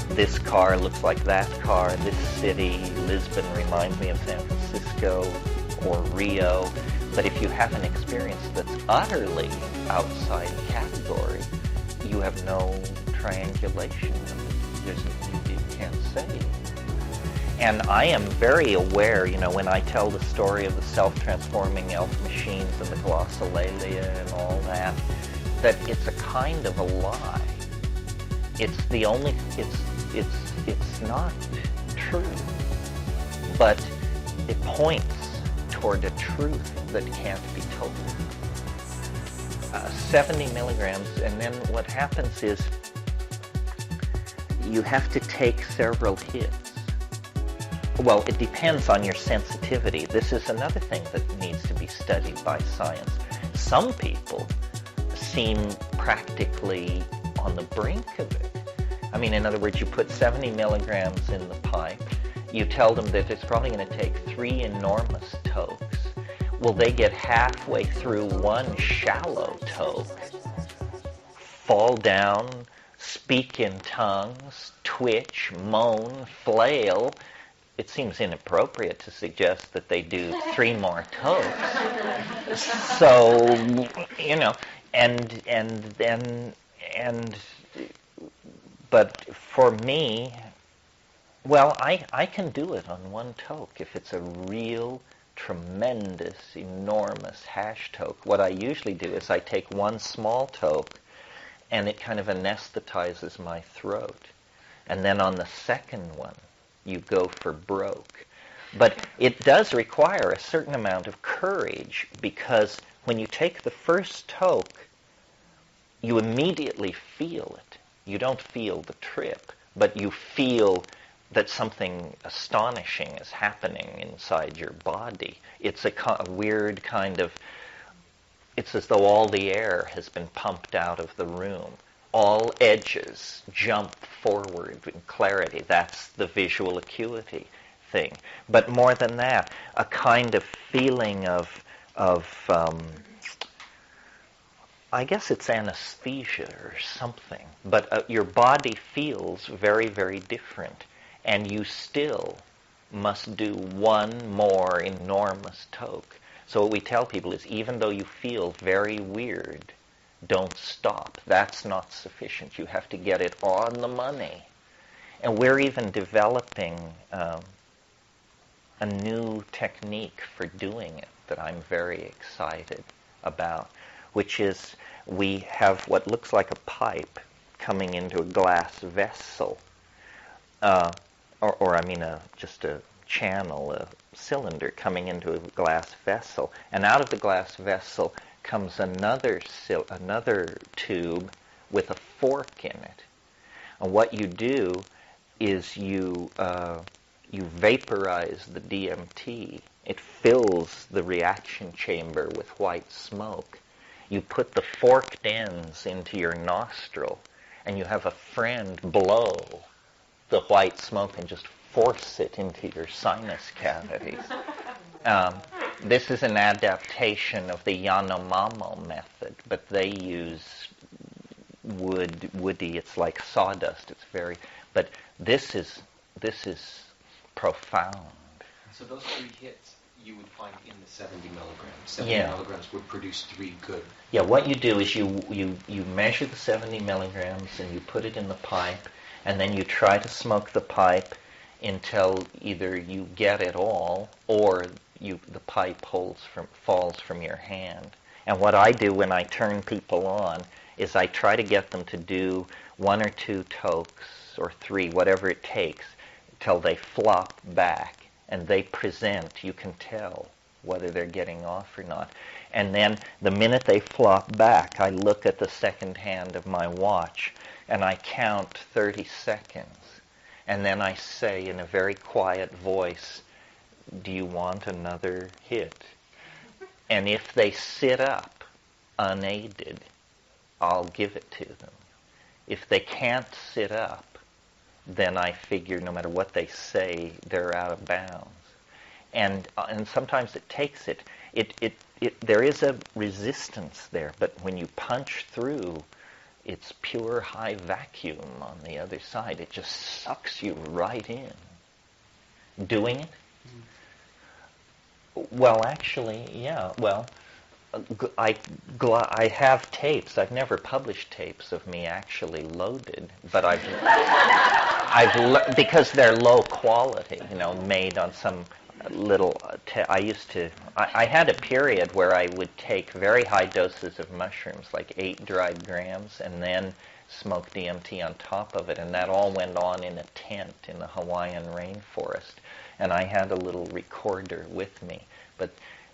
This car looks like that car, this city, Lisbon reminds me of San Francisco or Rio. But if you have an experience that's utterly outside category, you have no triangulation. You can't say. And I am very aware, when I tell the story of the self-transforming elf machines and the glossolalia and all that it's a kind of a lie. It's not true. But it points toward a truth that can't be told. 70 milligrams, and then what happens is you have to take several hits. Well, it depends on your sensitivity. This is another thing that needs to be studied by science. Some people seem practically on the brink of it. I mean, in other words, you put 70 milligrams in the pipe, you tell them that it's probably going to take 3 enormous tokes. Well, they get halfway through one shallow toke, fall down, speak in tongues, twitch, moan, flail. It seems inappropriate to suggest that they do 3 more tokes. So, but for me, well, I can do it on one toke if it's a real tremendous, enormous hash toke. What I usually do is I take one small toke and it kind of anesthetizes my throat. And then on the second one, you go for broke. But it does require a certain amount of courage, because when you take the first toke, you immediately feel it. You don't feel the trip, but you feel that something astonishing is happening inside your body. It's a weird kind of, it's as though all the air has been pumped out of the room. All edges jump forward in clarity. That's the visual acuity thing. But more than that, a kind of feeling of I guess it's anesthesia or something, but your body feels very, very different, and you still must do one more enormous toke. So what we tell people is, even though you feel very weird, don't stop. That's not sufficient. You have to get it on the money. And we're even developing a new technique for doing it that I'm very excited about, which is we have what looks like a pipe coming into a glass vessel, just a channel, a cylinder coming into a glass vessel, and out of the glass vessel comes another tube with a fork in it. And what you do is you vaporize the DMT. It fills the reaction chamber with white smoke. You put the forked ends into your nostril, and you have a friend blow the white smoke and just force it into your sinus cavities. This is an adaptation of the Yanomamo method, but they use woody. It's like sawdust. It's very, but this is profound. So those 3 hits you would find in the 70 milligrams. 70 Yeah. milligrams would produce 3 good. Yeah, what you do is you measure the 70 milligrams and you put it in the pipe, and then you try to smoke the pipe until either you get it all or the pipe falls from your hand. And what I do when I turn people on is I try to get them to do 1 or 2 tokes or 3, whatever it takes, till they flop back and they present. You can tell whether they're getting off or not. And then the minute they flop back, I look at the second hand of my watch and I count 30 seconds. And then I say in a very quiet voice, "Do you want another hit?" And if they sit up unaided, I'll give it to them. If they can't sit up, then I figure no matter what they say, they're out of bounds. And sometimes it takes it. There is a resistance there, but when you punch through, it's pure high vacuum on the other side. It just sucks you right in. Doing it? Well, actually, yeah. Well, I have tapes. I've never published tapes of me actually loaded, but because they're low quality, made on some little. I had a period where I would take very high doses of mushrooms, like 8 dried grams, and then smoke DMT on top of it, and that all went on in a tent in the Hawaiian rainforest. And I had a little recorder with me. But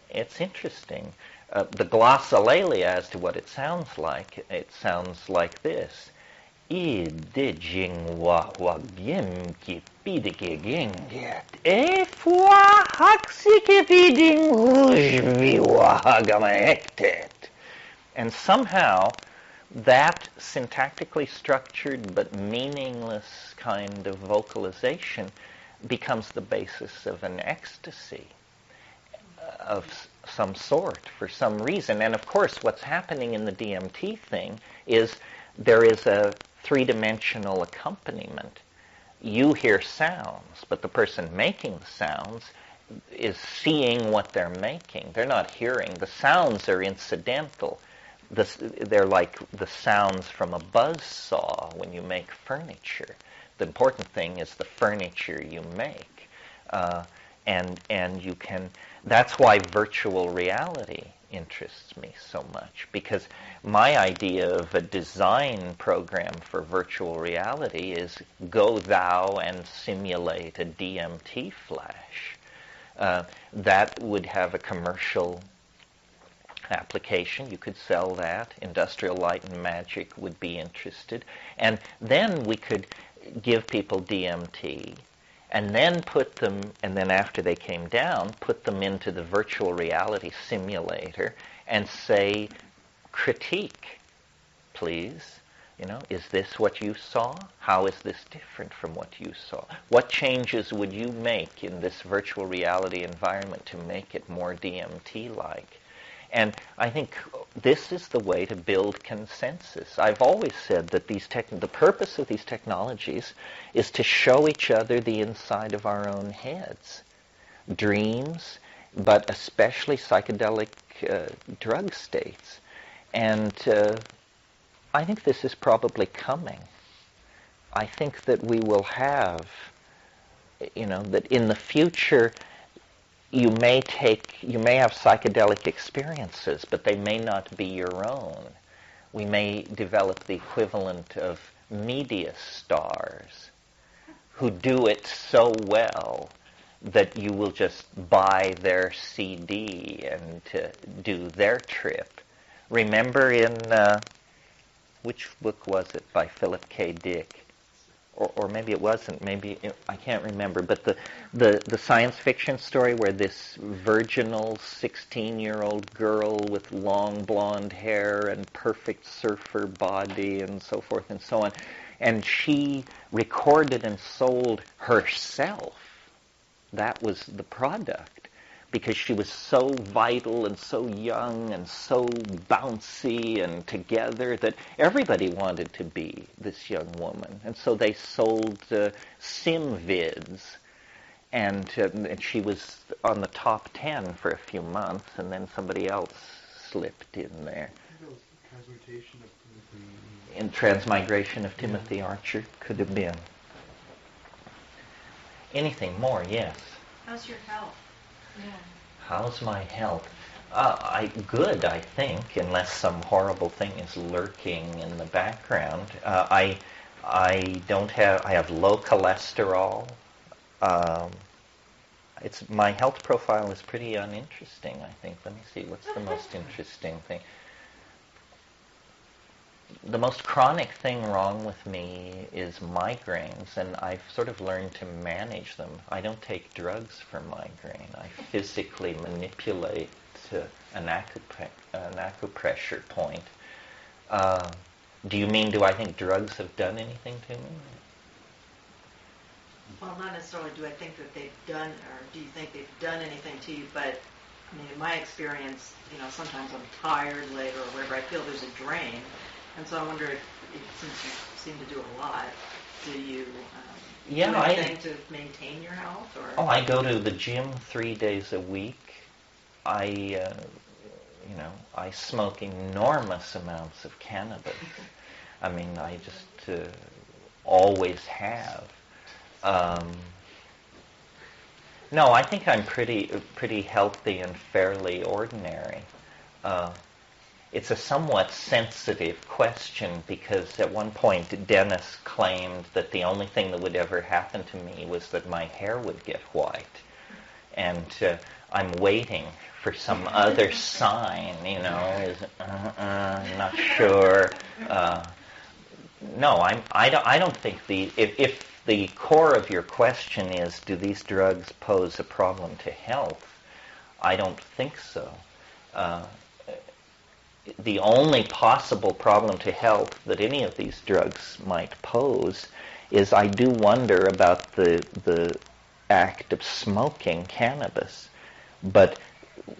it's interesting. The glossolalia as to what it sounds like this. And somehow that syntactically structured but meaningless kind of vocalization becomes the basis of an ecstasy of some sort for some reason. And of course what's happening in the DMT thing is there is a 3-dimensional accompaniment. You hear sounds, but the person making the sounds is seeing what they're making. They're not hearing. The sounds are incidental. They're like the sounds from a buzzsaw when you make furniture. The important thing is the furniture you make. And you can. That's why virtual reality interests me so much, because my idea of a design program for virtual reality is go thou and simulate a DMT flash. That would have a commercial application. You could sell that. Industrial Light and Magic would be interested. And then we could give people DMT and then and then after they came down, put them into the virtual reality simulator and say, critique, please. Is this what you saw? How is this different from what you saw? What changes would you make in this virtual reality environment to make it more DMT-like? And I think this is the way to build consensus. I've always said that the purpose of these technologies is to show each other the inside of our own heads. Dreams, but especially psychedelic drug states. And I think this is probably coming. I think that we will have, that in the future you may have psychedelic experiences, but they may not be your own. We may develop the equivalent of media stars who do it so well that you will just buy their CD and do their trip. Remember in, which book was it, by Philip K. Dick? Or maybe it wasn't, I can't remember, but the science fiction story where this virginal 16-year-old girl with long blonde hair and perfect surfer body and so forth and so on, and she recorded and sold herself. That was the product, because she was so vital and so young and so bouncy and together that everybody wanted to be this young woman. And so they sold sim vids, and she was on the top 10 for a few months, and then somebody else slipped in there. Transmigration of Timothy Archer could have been. Anything more? Yes. How's your health? Yeah. How's my health? Good, I think, unless some horrible thing is lurking in the background. I have low cholesterol. My health profile is pretty uninteresting, I think. Let me see, what's the most interesting thing? The most chronic thing wrong with me is migraines, and I've sort of learned to manage them. I don't take drugs for migraine. I physically manipulate an acupressure point. Do you mean, do I think drugs have done anything to me? Well, not necessarily do I think that they've done, or do you think they've done anything to you, but I mean, in my experience, sometimes I'm tired later or whatever, I feel there's a drain. And so I wonder if since you seem to do a lot, do you do anything to maintain your health? Or? I go to the gym 3 days a week. I smoke enormous amounts of cannabis. I mean, I just always have. No, I think I'm pretty healthy and fairly ordinary. It's a somewhat sensitive question because at one point Dennis claimed that the only thing that would ever happen to me was that my hair would get white. And I'm waiting for some other sign, not sure. No, I don't think if the core of your question is, do these drugs pose a problem to health? I don't think so. The only possible problem to health that any of these drugs might pose is I do wonder about the act of smoking cannabis. But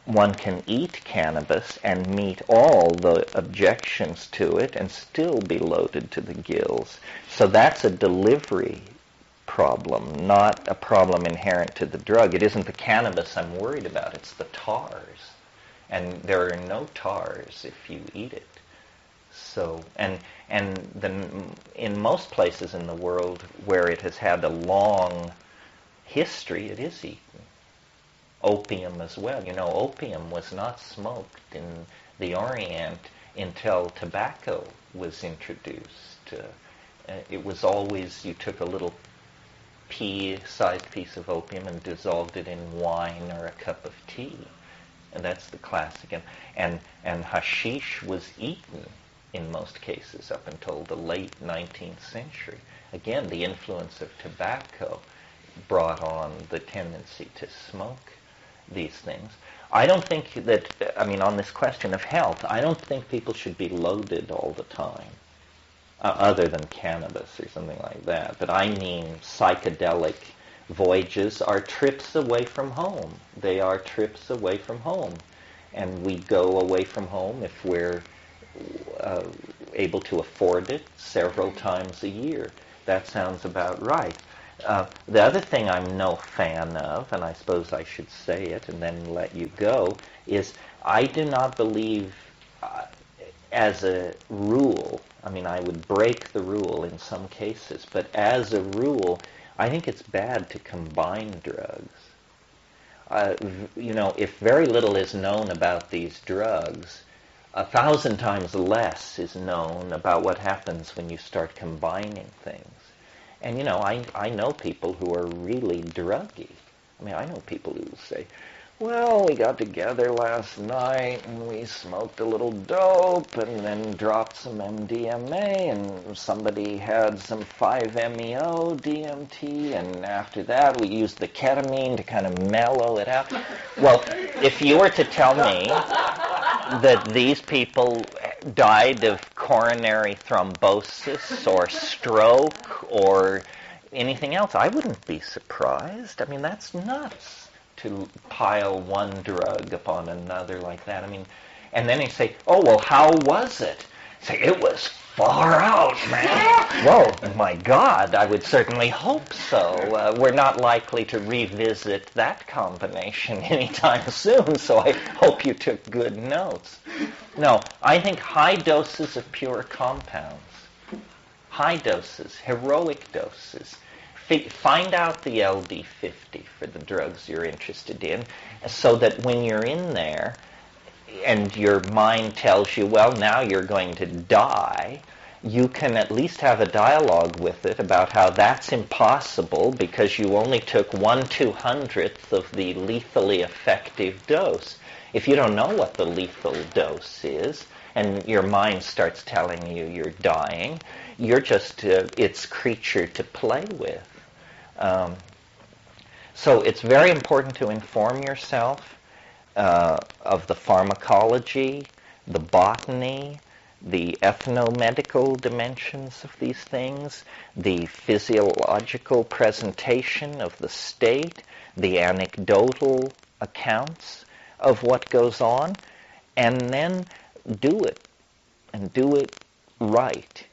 one can eat cannabis and meet all the objections to it and still be loaded to the gills. So that's a delivery problem, not a problem inherent to the drug. It isn't the cannabis I'm worried about, it's the tars. And there are no tars if you eat it. So, and then in most places in the world where it has had a long history, it is eaten. Opium as well. Opium was not smoked in the Orient until tobacco was introduced. It was always, you took a little pea-sized piece of opium and dissolved it in wine or a cup of tea. And that's the classic. And hashish was eaten in most cases up until the late 19th century. Again, the influence of tobacco brought on the tendency to smoke these things. I don't think that, on this question of health, I don't think people should be loaded all the time, other than cannabis or something like that. But I mean psychedelic voyages are trips away from home. They are trips away from home. and we go away from home if we're able to afford it several times a year. That sounds about right. The other thing I'm no fan of, and I suppose I should say it and then let you go, is I do not believe as a rule, I mean, I would break the rule in some cases, but as a rule, I think it's bad to combine drugs. If very little is known about these drugs, 1,000 times less is known about what happens when you start combining things. And, I know people who are really druggy. I mean, I know people who say, well, we got together last night and we smoked a little dope and then dropped some MDMA and somebody had some 5-MeO DMT and after that we used the ketamine to kind of mellow it out. Well, if you were to tell me that these people died of coronary thrombosis or stroke or anything else, I wouldn't be surprised. I mean, that's nuts to pile one drug upon another like that. I mean, and then you say, oh, well, how was it? Say, it was far out, man. Whoa, my God, I would certainly hope so. We're not likely to revisit that combination anytime soon, so I hope you took good notes. No, I think high doses of pure compounds, high doses, heroic doses, find out the LD50 for the drugs you're interested in so that when you're in there and your mind tells you, well, now you're going to die, you can at least have a dialogue with it about how that's impossible because you only took 1/200th of the lethally effective dose. If you don't know what the lethal dose is and your mind starts telling you you're dying, you're just its creature to play with. So it's very important to inform yourself of the pharmacology, the botany, the ethnomedical dimensions of these things, the physiological presentation of the state, the anecdotal accounts of what goes on, and then do it, and do it right.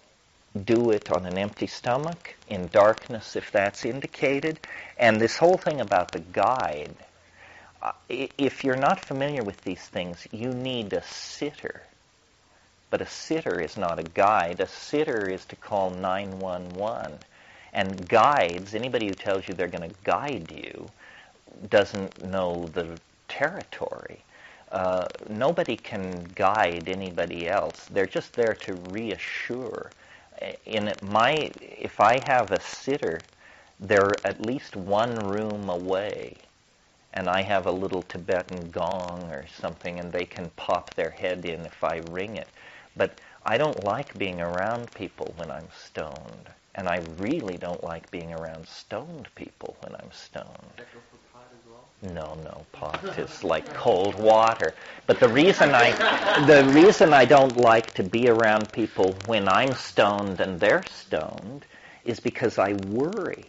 Do it on an empty stomach, in darkness if that's indicated. And this whole thing about the guide, if you're not familiar with these things, you need a sitter. But a sitter is not a guide. A sitter is to call 911. And guides, anybody who tells you they're going to guide you, doesn't know the territory. Nobody can guide anybody else. They're just there to reassure. If I have a sitter, they're at least one room away, and I have a little Tibetan gong or something, and they can pop their head in if I ring it. But I don't like being around people when I'm stoned, and I really don't like being around stoned people when I'm stoned. No, pot is like cold water. But the reason I don't like to be around people when I'm stoned and they're stoned is because I worry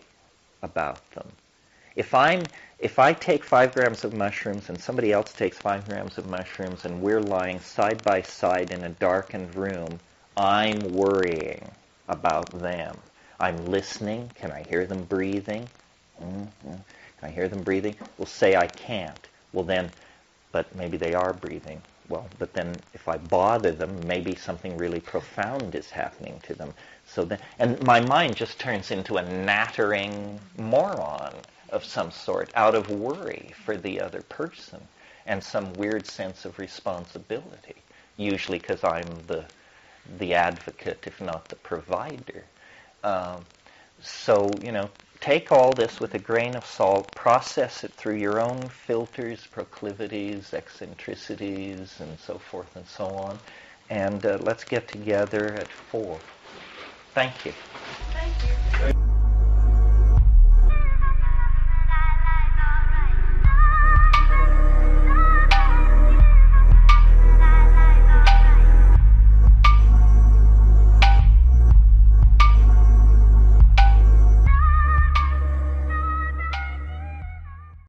about them. If I take 5 grams of mushrooms and somebody else takes 5 grams of mushrooms and we're lying side by side in a darkened room, I'm worrying about them. I'm listening. Can I hear them breathing? Mm-hmm. Can I hear them breathing? Well, say I can't. Well then, but maybe they are breathing. Well, but then if I bother them, maybe something really profound is happening to them. So then, and my mind just turns into a nattering moron of some sort out of worry for the other person and some weird sense of responsibility, usually because I'm the advocate, if not the provider. So, take all this with a grain of salt, process it through your own filters, proclivities, eccentricities, and so forth and so on. And let's get together at 4. Thank you. Thank you.